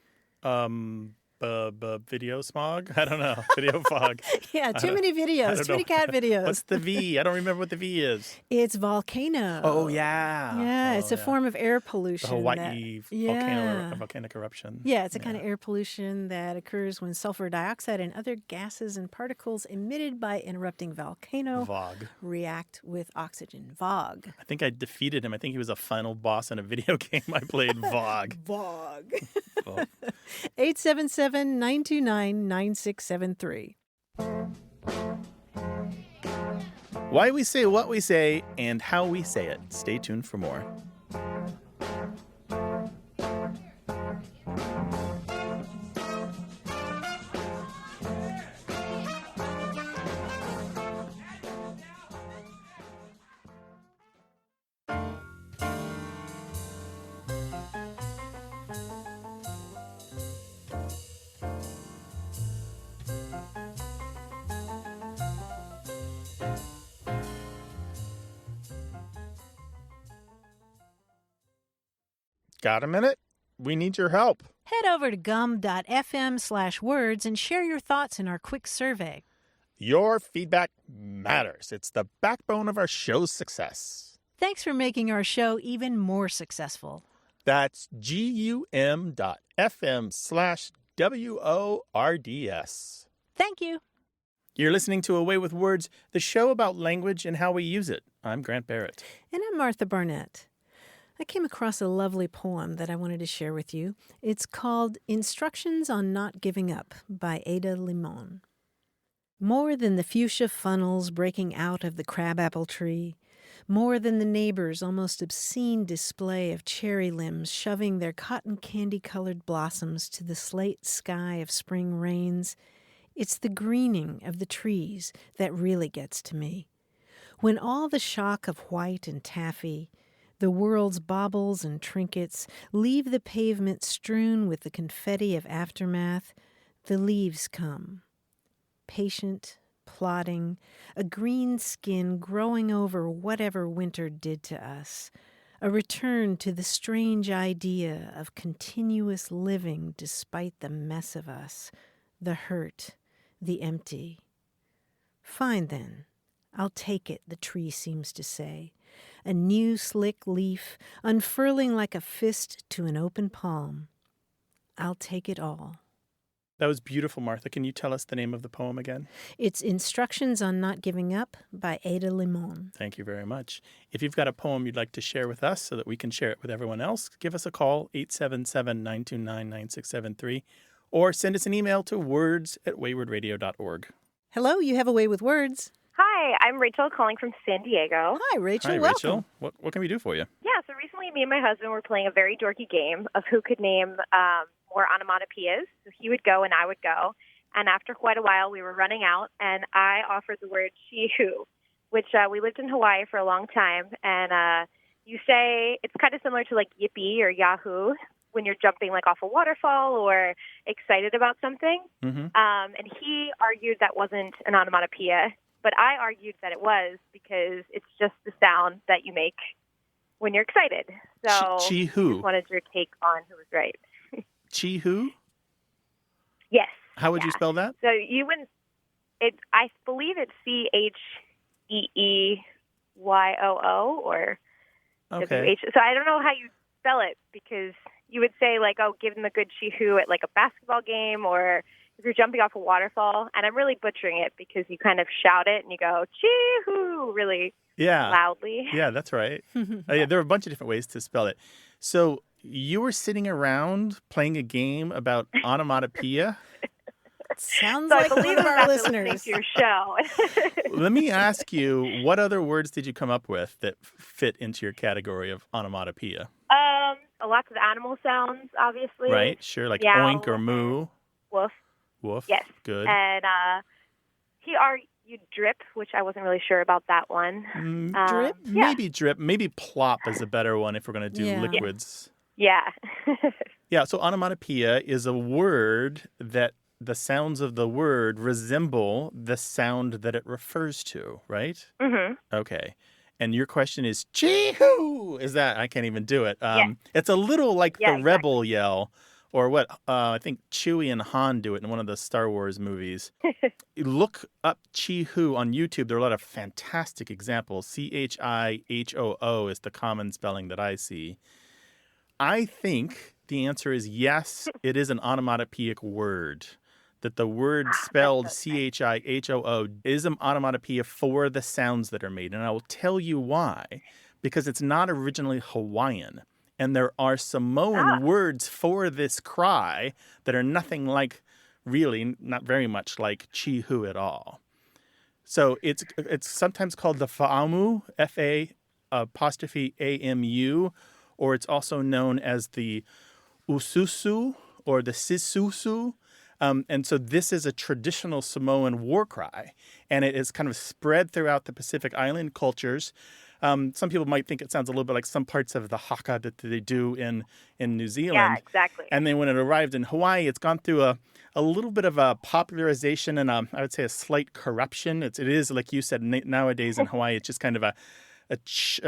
[SPEAKER 1] Video smog? I don't know. Video fog.
[SPEAKER 2] Yeah, too many videos, too many cat videos.
[SPEAKER 1] What's the V? I don't remember what the V is.
[SPEAKER 2] It's volcano.
[SPEAKER 1] Oh, yeah.
[SPEAKER 2] Yeah, it's a form of air pollution.
[SPEAKER 1] The Hawaii volcanic eruption.
[SPEAKER 2] Yeah, it's a kind of air pollution that occurs when sulfur dioxide and other gases and particles emitted by interrupting volcano react with oxygen. VOG.
[SPEAKER 1] I think I defeated him. I think he was a final boss in a video game I played, VOG.
[SPEAKER 2] VOG. 877-929-9673.
[SPEAKER 1] Why we say what we say and how we say it. Stay tuned for more. Got a minute? We need your help.
[SPEAKER 2] Head over to gum.fm/words and share your thoughts in our quick survey.
[SPEAKER 1] Your feedback matters. It's the backbone of our show's success.
[SPEAKER 2] Thanks for making our show even more successful.
[SPEAKER 1] That's gum.fm/WORDS.
[SPEAKER 2] Thank you.
[SPEAKER 1] You're listening to Away with Words, the show about language and how we use it. I'm Grant Barrett.
[SPEAKER 2] And I'm Martha Barnett. I came across a lovely poem that I wanted to share with you. It's called Instructions on Not Giving Up by Ada Limon. More than the fuchsia funnels breaking out of the crabapple tree, more than the neighbors' almost obscene display of cherry limbs shoving their cotton candy-colored blossoms to the slate sky of spring rains, it's the greening of the trees that really gets to me. When all the shock of white and taffy, the world's baubles and trinkets, leave the pavement strewn with the confetti of aftermath, the leaves come. Patient, plodding, a green skin growing over whatever winter did to us, a return to the strange idea of continuous living despite the mess of us, the hurt, the empty. Fine then, I'll take it, the tree seems to say, a new slick leaf unfurling like a fist to an open palm. I'll take it all.
[SPEAKER 1] That was beautiful, Martha. Can you tell us the name of the poem again?
[SPEAKER 2] It's Instructions on Not Giving Up by Ada Limon.
[SPEAKER 1] Thank you very much. If you've got a poem you'd like to share with us so that we can share it with everyone else, give us a call, 877-929-9673, or send us an email to words@waywardradio.org.
[SPEAKER 2] Hello, you have a way with words.
[SPEAKER 9] Hi, I'm Rachel calling from San Diego.
[SPEAKER 2] Hi, Rachel.
[SPEAKER 1] Hi,
[SPEAKER 2] Welcome.
[SPEAKER 1] Rachel. What can we do for you?
[SPEAKER 9] Yeah, so recently me and my husband were playing a very dorky game of who could name more onomatopoeias. So he would go and I would go. And after quite a while, we were running out, and I offered the word chihoo, which we lived in Hawaii for a long time. And you say it's kind of similar to like yippee or yahoo when you're jumping like off a waterfall or excited about something.
[SPEAKER 1] Mm-hmm.
[SPEAKER 9] And he argued that wasn't an onomatopoeia. But I argued that it was because it's just the sound that you make when you're excited. So
[SPEAKER 1] Chihoo.
[SPEAKER 9] just wanted your take on who was right.
[SPEAKER 1] Chihoo?
[SPEAKER 9] Yes.
[SPEAKER 1] How would you spell that?
[SPEAKER 9] So you wouldn't. I believe it's CHEEYOO or
[SPEAKER 1] Okay.
[SPEAKER 9] WH. So I don't know how you spell it because you would say like, oh, give them a good chihoo at like a basketball game or if you're jumping off a waterfall. And I'm really butchering it because you kind of shout it and you go chihoo really loudly.
[SPEAKER 1] Yeah, that's right. There are a bunch of different ways to spell it. So you were sitting around playing a game about onomatopoeia?
[SPEAKER 2] Sounds
[SPEAKER 9] So
[SPEAKER 2] like
[SPEAKER 9] I
[SPEAKER 2] one
[SPEAKER 9] believe
[SPEAKER 2] of our listeners.
[SPEAKER 9] to your show.
[SPEAKER 1] Let me ask you, what other words did you come up with that fit into your category of onomatopoeia?
[SPEAKER 9] Lots of animal sounds, obviously.
[SPEAKER 1] Right, sure, like
[SPEAKER 9] Meow,
[SPEAKER 1] oink or moo.
[SPEAKER 9] Woof.
[SPEAKER 1] Woof.
[SPEAKER 9] Yes.
[SPEAKER 1] Good.
[SPEAKER 9] And he argued drip, which I wasn't really sure about that one.
[SPEAKER 2] Drip?
[SPEAKER 1] Maybe drip. Maybe plop is a better one if we're going to do liquids.
[SPEAKER 9] Yeah.
[SPEAKER 1] Yeah, so onomatopoeia is a word that the sounds of the word resemble the sound that it refers to, right?
[SPEAKER 9] Mm-hmm.
[SPEAKER 1] Okay. And your question is, chee-hoo! Is that, I can't even do it. It's a little like the rebel yell, or what, I think Chewie and Han do it in one of the Star Wars movies. Look up chee-hoo on YouTube. There are a lot of fantastic examples. CHIHOO is the common spelling that I see. I think the answer is yes, it is an onomatopoeic word. That the word spelled CHIHOO is an onomatopoeia for the sounds that are made. And I will tell you why. Because it's not originally Hawaiian. And there are Samoan words for this cry that are nothing like, really, not very much like chihoo at all. So it's sometimes called the fa'amu, F-A''AMU, or it's also known as the ususu or the sisusu. And so this is a traditional Samoan war cry, and it is kind of spread throughout the Pacific Island cultures. Some people might think it sounds a little bit like some parts of the haka that they do in New Zealand.
[SPEAKER 9] Yeah, exactly.
[SPEAKER 1] And then when it arrived in Hawaii, it's gone through a little bit of a popularization and I would say a slight corruption. It is, like you said, nowadays in Hawaii, it's just kind of a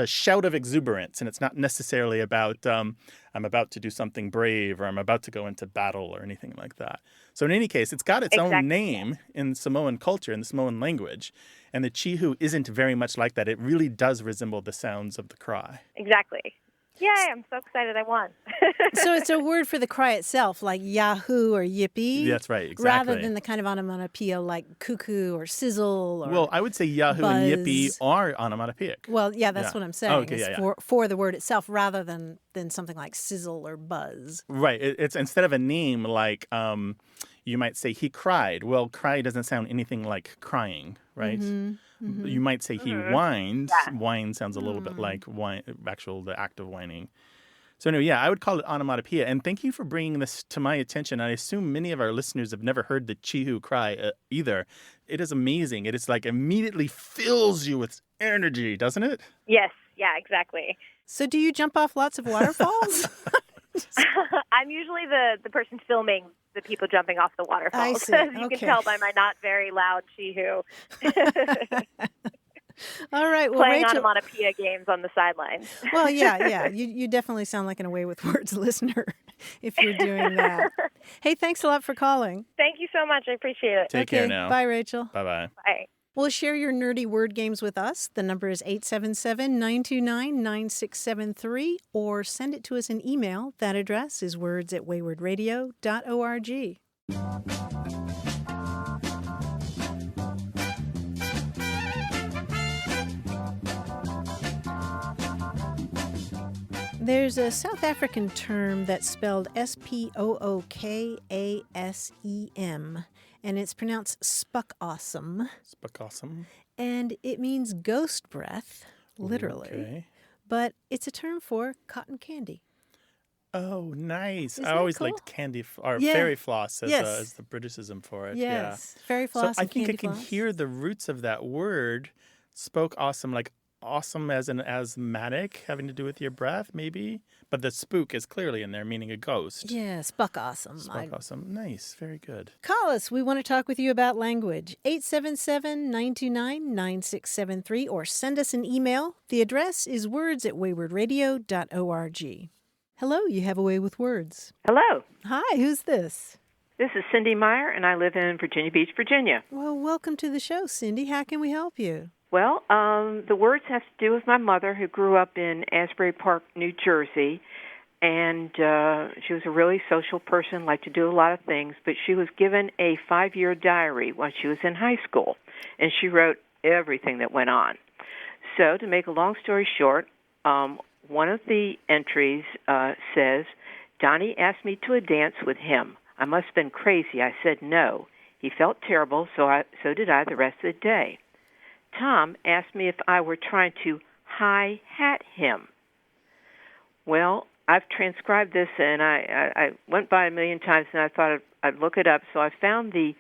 [SPEAKER 1] shout of exuberance, and it's not necessarily about I'm about to do something brave or I'm about to go into battle or anything like that. So in any case, it's got its own name in Samoan culture, in the Samoan language, and the chihoo isn't very much like that. It really does resemble the sounds of the cry.
[SPEAKER 9] Exactly. Yay, I'm so excited I won.
[SPEAKER 2] So it's a word for the cry itself, like yahoo or yippee.
[SPEAKER 1] That's right, exactly.
[SPEAKER 2] Rather than the kind of onomatopoeia like cuckoo or sizzle or
[SPEAKER 1] Well, I would say yahoo
[SPEAKER 2] buzz.
[SPEAKER 1] and yippee are onomatopoeic.
[SPEAKER 2] Well, yeah, that's what I'm saying.
[SPEAKER 1] Okay,
[SPEAKER 2] is
[SPEAKER 1] yeah.
[SPEAKER 2] For the word itself rather than something like sizzle or buzz.
[SPEAKER 1] Right. It's instead of a name like you might say he cried. Well, cry doesn't sound anything like crying, right?
[SPEAKER 2] Mm-hmm.
[SPEAKER 1] You might say he whined.
[SPEAKER 9] Yeah.
[SPEAKER 1] Whine sounds a little bit like the act of whining. So anyway, yeah, I would call it onomatopoeia. And thank you for bringing this to my attention. I assume many of our listeners have never heard the chihoo cry either. It is amazing. It is like immediately fills you with energy, doesn't it?
[SPEAKER 9] Yes, yeah, exactly.
[SPEAKER 2] So do you jump off lots of waterfalls?
[SPEAKER 9] I'm usually the person filming the people jumping off the waterfalls.
[SPEAKER 2] I see.
[SPEAKER 9] As you
[SPEAKER 2] Okay.
[SPEAKER 9] can tell by my not very loud chihoo.
[SPEAKER 2] All right. Well,
[SPEAKER 9] Playing
[SPEAKER 2] Rachel.
[SPEAKER 9] onomatopoeia games on the sidelines.
[SPEAKER 2] Well, yeah. You definitely sound like an Away with Words listener if you're doing that. Hey, thanks a lot for calling.
[SPEAKER 9] Thank you so much. I appreciate it.
[SPEAKER 1] Take care now.
[SPEAKER 2] Bye, Rachel.
[SPEAKER 1] Bye-bye.
[SPEAKER 9] Bye.
[SPEAKER 2] Well, share your nerdy word games with us. The number is 877-929-9673, or send it to us in email. That address is words@waywardradio.org. There's a South African term that's spelled Spookasem, and it's pronounced spuckawesome.
[SPEAKER 1] Spokawesome.
[SPEAKER 2] And it means ghost breath, literally.
[SPEAKER 1] Okay.
[SPEAKER 2] But it's a term for cotton candy.
[SPEAKER 1] Oh, nice.
[SPEAKER 2] Isn't
[SPEAKER 1] I
[SPEAKER 2] that
[SPEAKER 1] always
[SPEAKER 2] cool?
[SPEAKER 1] liked candy or
[SPEAKER 2] Yeah.
[SPEAKER 1] fairy floss as,
[SPEAKER 2] Yes.
[SPEAKER 1] as the Briticism for it.
[SPEAKER 2] Yes. Fairy
[SPEAKER 1] Yeah.
[SPEAKER 2] floss
[SPEAKER 1] So I
[SPEAKER 2] and
[SPEAKER 1] think I
[SPEAKER 2] candy
[SPEAKER 1] can
[SPEAKER 2] floss.
[SPEAKER 1] hear the roots of that word. Spoke awesome, like awesome as an asthmatic, having to do with your breath, maybe. But the spook is clearly in there, meaning a ghost.
[SPEAKER 2] Yeah, spuckawesome.
[SPEAKER 1] Spoke awesome. Nice. Very good.
[SPEAKER 2] Call us. We want to talk with you about language. 877-929-9673, or send us an email. The address is words@waywardradio.org. Hello, you have a way with words.
[SPEAKER 10] Hello.
[SPEAKER 2] Hi, who's this?
[SPEAKER 10] This is Cindy Meyer, and I live in Virginia Beach, Virginia.
[SPEAKER 2] Well, welcome to the show, Cindy. How can we help you?
[SPEAKER 10] Well, the words have to do with my mother, who grew up in Asbury Park, New Jersey, and she was a really social person, liked to do a lot of things, but she was given a 5-year diary while she was in high school, and she wrote everything that went on. So, to make a long story short, one of the entries says, Donnie asked me to a dance with him. I must have been crazy. I said no. He felt terrible, so did I the rest of the day. Tom asked me if I were trying to hi-hat him. Well, I've transcribed this, and I went by a million times, and I thought I'd look it up. So I found the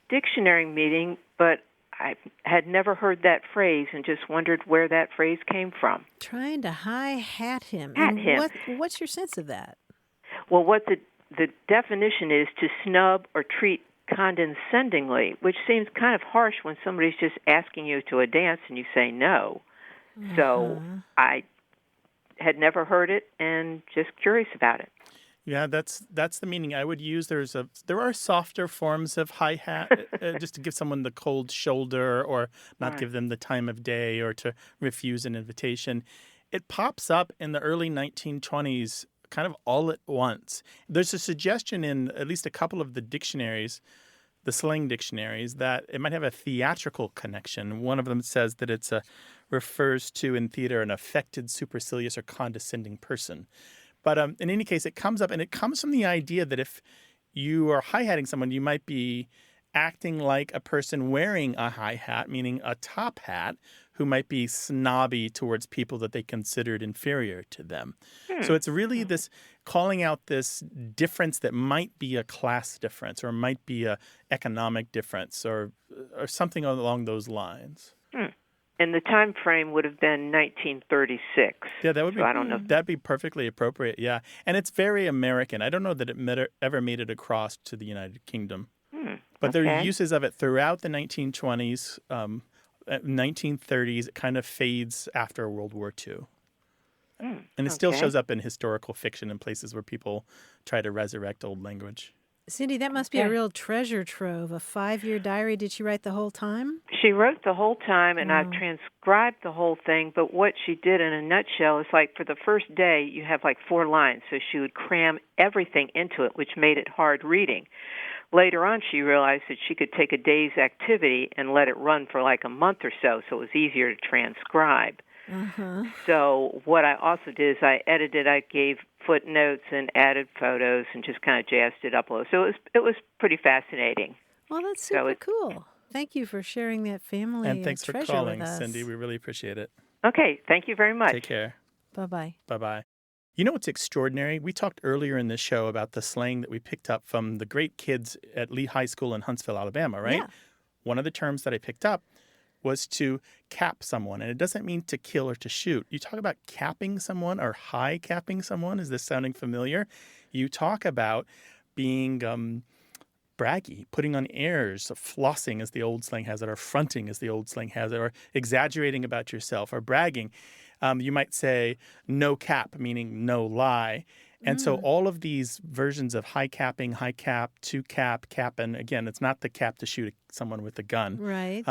[SPEAKER 10] dictionary meaning, but I had never heard that phrase and just wondered where that phrase came from.
[SPEAKER 2] Trying to hi-hat him.
[SPEAKER 10] Hat
[SPEAKER 2] And
[SPEAKER 10] him.
[SPEAKER 2] What's your sense of that?
[SPEAKER 10] Well, what the definition is to snub or treat condescendingly, which seems kind of harsh when somebody's just asking you to a dance and you say no. So I had never heard it and just curious about it.
[SPEAKER 1] Yeah, that's the meaning I would use. There are softer forms of hi-hat, just to give someone the cold shoulder or not give them the time of day or to refuse an invitation. It pops up in the early 1920s kind of all at once. There's a suggestion in at least a couple of the dictionaries, the slang dictionaries, that it might have a theatrical connection. One of them says that it refers to, in theater, an affected, supercilious, or condescending person. But in any case, it comes up, and it comes from the idea that if you are hi-hatting someone, you might be acting like a person wearing a high hat, meaning a top hat, who might be snobby towards people that they considered inferior to them. So it's really this calling out this difference that might be a class difference or might be a economic difference or something along those lines.
[SPEAKER 10] And the time frame would have been 1936.
[SPEAKER 1] Yeah, that would be.
[SPEAKER 10] So I don't know.
[SPEAKER 1] That'd be perfectly appropriate. Yeah, and it's very American. I don't know that it ever made it across to the United Kingdom, but there are uses of it throughout the 1920s, 1930s. It kind of fades after World War II, and it still shows up in historical fiction in places where people try to resurrect old language.
[SPEAKER 2] Cindy, that must be a real treasure trove. A 5-year diary. Did she write the whole time?
[SPEAKER 10] She wrote the whole time, and I've transcribed the whole thing, but what she did in a nutshell is like for the first day, you have like 4 lines, so she would cram everything into it, which made it hard reading. Later on, she realized that she could take a day's activity and let it run for like a month or so it was easier to transcribe. So what I also did is I edited, I gave footnotes and added photos and just kind of jazzed it up a little. So it was pretty fascinating.
[SPEAKER 2] Well, that's super cool. Thank you for sharing that family
[SPEAKER 1] And thanks for
[SPEAKER 2] treasure
[SPEAKER 1] calling,
[SPEAKER 2] with us.
[SPEAKER 1] Cindy. We really appreciate it.
[SPEAKER 10] Okay, thank you very much.
[SPEAKER 1] Take care.
[SPEAKER 2] Bye-bye.
[SPEAKER 1] Bye-bye. You know what's extraordinary? We talked earlier in this show about the slang that we picked up from the great kids at Lee High School in Huntsville, Alabama, right?
[SPEAKER 2] Yeah.
[SPEAKER 1] One of the terms that I picked up was to cap someone, and it doesn't mean to kill or to shoot. You talk about capping someone or high capping someone. Is this sounding familiar? You talk about being braggy, putting on airs, flossing as the old slang has it, or fronting as the old slang has it, or exaggerating about yourself, or bragging. You might say no cap, meaning no lie. And so all of these versions of high capping, high cap, to cap, capping, again, it's not the cap to shoot someone with a gun.
[SPEAKER 2] Right.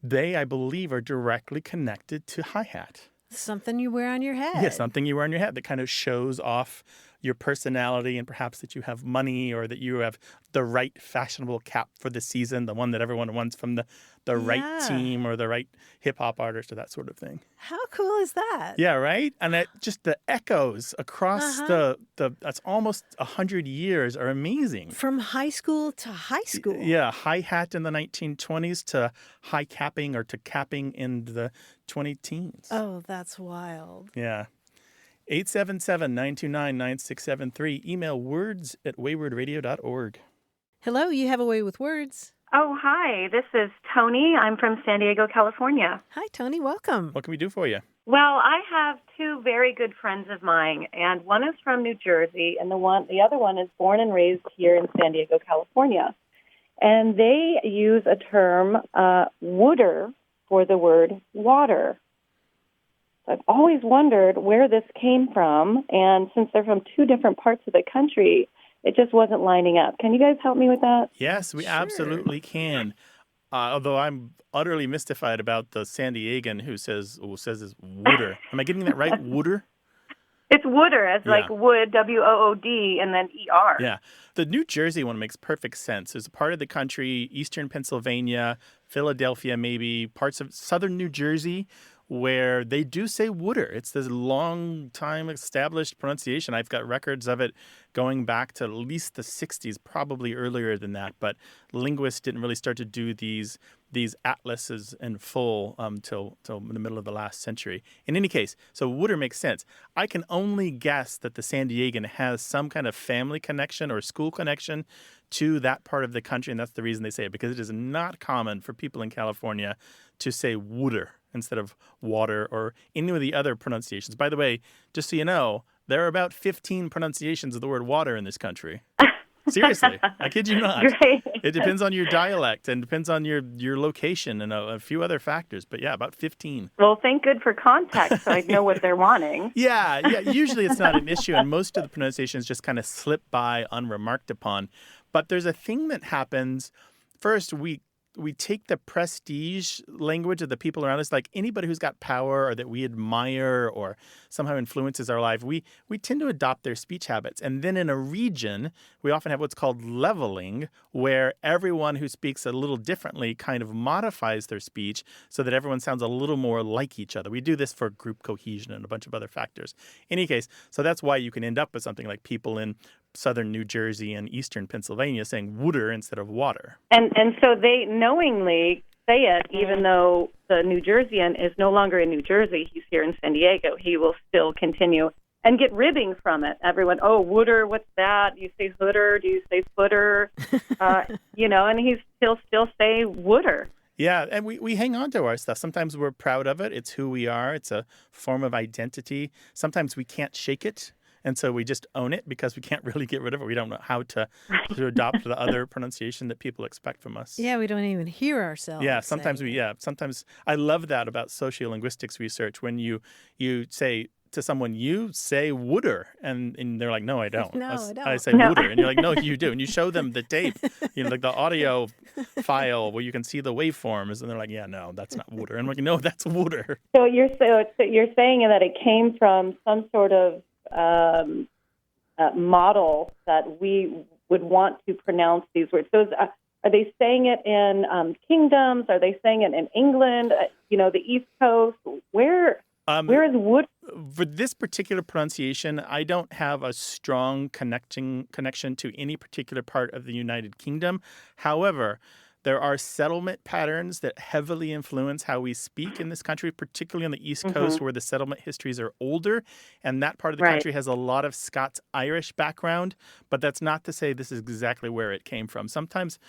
[SPEAKER 1] They, I believe, are directly connected to hi-hat.
[SPEAKER 2] Something you wear on your head.
[SPEAKER 1] Yeah, something you wear on your head that kind of shows off your personality and perhaps that you have money or that you have the right fashionable cap for the season, the one that everyone wants from the right team or the right hip-hop artist or that sort of thing.
[SPEAKER 2] How cool is that?
[SPEAKER 1] Yeah, right? And just the echoes across that's almost 100 years are amazing.
[SPEAKER 2] From high school to high school.
[SPEAKER 1] Yeah, hi-hat in the 1920s to high capping or to capping in the 20-teens.
[SPEAKER 2] Oh, that's wild.
[SPEAKER 1] Yeah. 877-929-9673. Email words@waywardradio.org.
[SPEAKER 2] Hello, you have a way with words.
[SPEAKER 11] Oh, hi. This is Tony. I'm from San Diego, California.
[SPEAKER 2] Hi, Tony. Welcome.
[SPEAKER 1] What can we do for you?
[SPEAKER 11] Well, I have 2 very good friends of mine, and one is from New Jersey, and the other one is born and raised here in San Diego, California. And they use a term, wooder, for the word water. I've always wondered where this came from, and since they're from 2 different parts of the country, it just wasn't lining up. Can you guys help me with that?
[SPEAKER 1] Yes, we absolutely can. Although I'm utterly mystified about the San Diegan who says it's wooder. Am I getting that right? Wooder?
[SPEAKER 11] It's wooder, as like wood, W-O-O-D, and then E-R.
[SPEAKER 1] Yeah. The New Jersey one makes perfect sense. There's a part of the country, eastern Pennsylvania, Philadelphia maybe, parts of southern New Jersey, where they do say wooder. It's this long time established pronunciation. I've got records of it going back to at least the 60s, probably earlier than that. But linguists didn't really start to do these atlases in full till the middle of the last century. In any case, so wooder makes sense. I can only guess that the San Diegan has some kind of family connection or school connection to that part of the country, and that's the reason they say it, because it is not common for people in California to say wooder instead of water or any of the other pronunciations. By the way, just so you know, there are about 15 pronunciations of the word water in this country. Seriously, I kid you not.
[SPEAKER 11] Great.
[SPEAKER 1] It depends on your dialect and depends on your location and a few other factors. But yeah, about 15.
[SPEAKER 11] Well, thank good for context so I know what they're wanting.
[SPEAKER 1] Yeah. Usually it's not an issue, and most of the pronunciations just kind of slip by unremarked upon. But there's a thing that happens. First, we take the prestige language of the people around us, like anybody who's got power or that we admire or somehow influences our life, we tend to adopt their speech habits. And then in a region, we often have what's called leveling, where everyone who speaks a little differently kind of modifies their speech so that everyone sounds a little more like each other. We do this for group cohesion and a bunch of other factors. In any case, so that's why you can end up with something like people in southern New Jersey and eastern Pennsylvania saying wooder instead of water.
[SPEAKER 11] And so they knowingly say it, even though the New Jerseyan is no longer in New Jersey. He's here in San Diego. He will still continue and get ribbing from it. Everyone, oh, wooder, what's that? Do you say hooder? Do you say footer? And he'll still say wooder.
[SPEAKER 1] Yeah, and we hang on to our stuff. Sometimes we're proud of it. It's who we are. It's a form of identity. Sometimes we can't shake it. And so we just own it because we can't really get rid of it. We don't know how to adopt the other pronunciation that people expect from us.
[SPEAKER 2] Yeah, we don't even hear ourselves.
[SPEAKER 1] Yeah, sometimes sometimes I love that about sociolinguistics research when you say to someone, you say wooder, and they're like, no, I don't.
[SPEAKER 2] No, I don't.
[SPEAKER 1] I say wooder, and you're like, no, you do. And you show them the tape, like the audio file where you can see the waveforms, and they're like, yeah, no, that's not wooder. And I'm like, no, that's wooder.
[SPEAKER 11] So you're saying that it came from some sort of model that we would want to pronounce these words. So are they saying it in kingdoms? Are they saying it in England? The East Coast? Where is wood?
[SPEAKER 1] For this particular pronunciation, I don't have a strong connection to any particular part of the United Kingdom. However, there are settlement patterns that heavily influence how we speak in this country, particularly on the East Coast where the settlement histories are older. And that part of the country has a lot of Scots-Irish background. But that's not to say this is exactly where it came from. Sometimes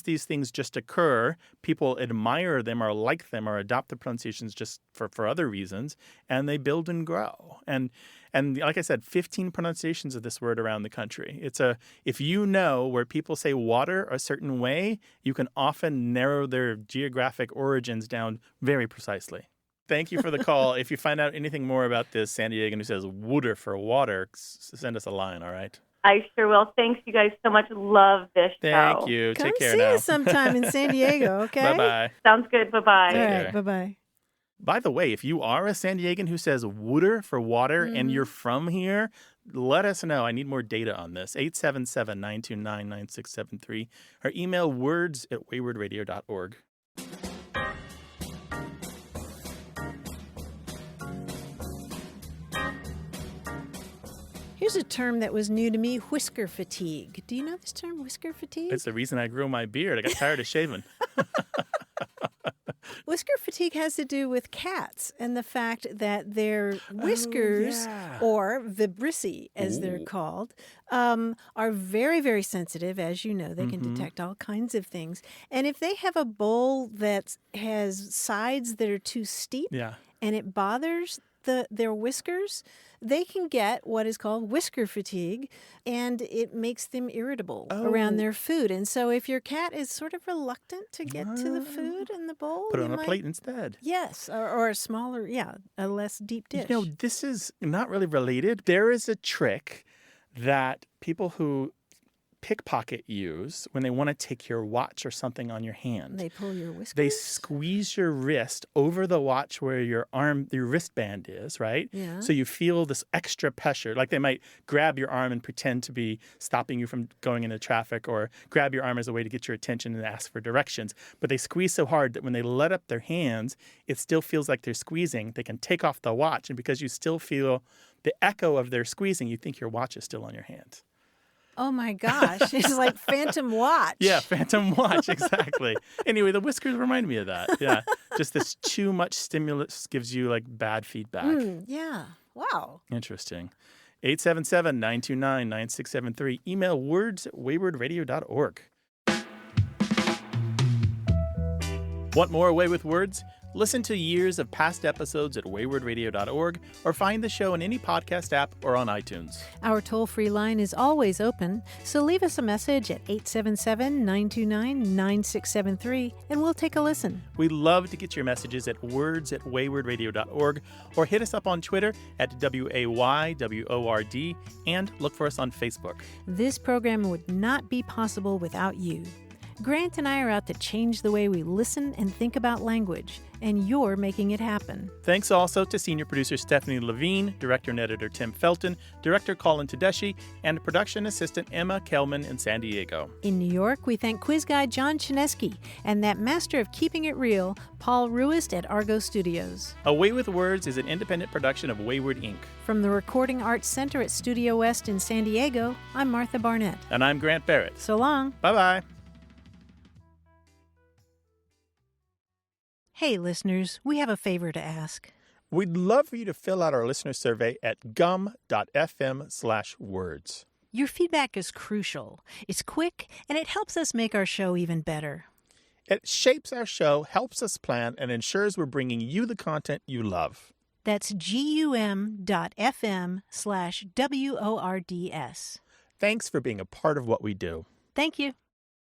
[SPEAKER 1] these things just occur. People admire them or like them or adopt the pronunciations just for other reasons. And they build and grow. And like I said, 15 pronunciations of this word around the country. If you know where people say water a certain way, you can often narrow their geographic origins down very precisely. Thank you for the call. If you find out anything more about this San Diegan who says wooder for water, send us a line, all right?
[SPEAKER 11] I sure will. Thanks, you guys, so much. Love this show.
[SPEAKER 1] Thank you.
[SPEAKER 2] Come
[SPEAKER 1] Take care
[SPEAKER 2] see
[SPEAKER 1] now.
[SPEAKER 2] us sometime in San Diego, okay?
[SPEAKER 1] Bye-bye.
[SPEAKER 11] Sounds good. Bye-bye.
[SPEAKER 2] All right, bye-bye.
[SPEAKER 1] By the way, if you are a San Diegan who says wooder for water and you're from here, let us know. I need more data on this. 877-929-9673 or email words@waywardradio.org.
[SPEAKER 2] Here's a term that was new to me, whisker fatigue. Do you know this term, whisker fatigue?
[SPEAKER 1] It's the reason I grew my beard. I got tired of shaving.
[SPEAKER 2] Whisker fatigue has to do with cats and the fact that their whiskers, or vibrissae as they're called, are very, very sensitive. As you know, they can detect all kinds of things. And if they have a bowl that has sides that are too steep and it bothers their whiskers, they can get what is called whisker fatigue, and it makes them irritable around their food. And so if your cat is sort of reluctant to get to the food in the bowl,
[SPEAKER 1] put it on a plate instead.
[SPEAKER 2] Yes, or a smaller, a less deep dish.
[SPEAKER 1] This is not really related. There is a trick that people who pickpocket use when they want to take your watch or something on your hand.
[SPEAKER 2] They pull your whiskers?
[SPEAKER 1] They squeeze your wrist over the watch where your wristband is, right?
[SPEAKER 2] Yeah.
[SPEAKER 1] So you feel this extra pressure. Like they might grab your arm and pretend to be stopping you from going into traffic, or grab your arm as a way to get your attention and ask for directions. But they squeeze so hard that when they let up their hands, it still feels like they're squeezing. They can take off the watch, and because you still feel the echo of their squeezing, you think your watch is still on your hand.
[SPEAKER 2] Oh, my gosh. It's like Phantom Watch.
[SPEAKER 1] Yeah, Phantom Watch, exactly. Anyway, the whiskers remind me of that. Yeah, just this too much stimulus gives you, like, bad feedback.
[SPEAKER 2] Yeah. Wow.
[SPEAKER 1] Interesting. 877-929-9673. Email words@waywardradio.org. Want more Way with Words? Listen to years of past episodes at waywardradio.org or find the show in any podcast app or on iTunes.
[SPEAKER 2] Our toll-free line is always open, so leave us a message at 877-929-9673 and we'll take a listen.
[SPEAKER 1] We love to get your messages at words@waywardradio.org or hit us up on Twitter at WAYWORD and look for us on Facebook.
[SPEAKER 2] This program would not be possible without you. Grant and I are out to change the way we listen and think about language, and you're making it happen.
[SPEAKER 1] Thanks also to senior producer Stephanie Levine, director and editor Tim Felton, director Colin Tedeschi, and production assistant Emma Kelman in San Diego.
[SPEAKER 2] In New York, we thank quiz guy John Chinesky and that master of keeping it real, Paul Ruist at Argo Studios.
[SPEAKER 1] A Way with Words is an independent production of Wayward Inc.
[SPEAKER 2] From the Recording Arts Center at Studio West in San Diego, I'm Martha Barnett.
[SPEAKER 1] And I'm Grant Barrett.
[SPEAKER 2] So long.
[SPEAKER 1] Bye-bye.
[SPEAKER 2] Hey, listeners, we have a favor to ask.
[SPEAKER 1] We'd love for you to fill out our listener survey at gum.fm/words.
[SPEAKER 2] Your feedback is crucial. It's quick, and it helps us make our show even better.
[SPEAKER 1] It shapes our show, helps us plan, and ensures we're bringing you the content you love.
[SPEAKER 2] That's gum.fm/WORDS.
[SPEAKER 1] Thanks for being a part of what we do.
[SPEAKER 2] Thank you.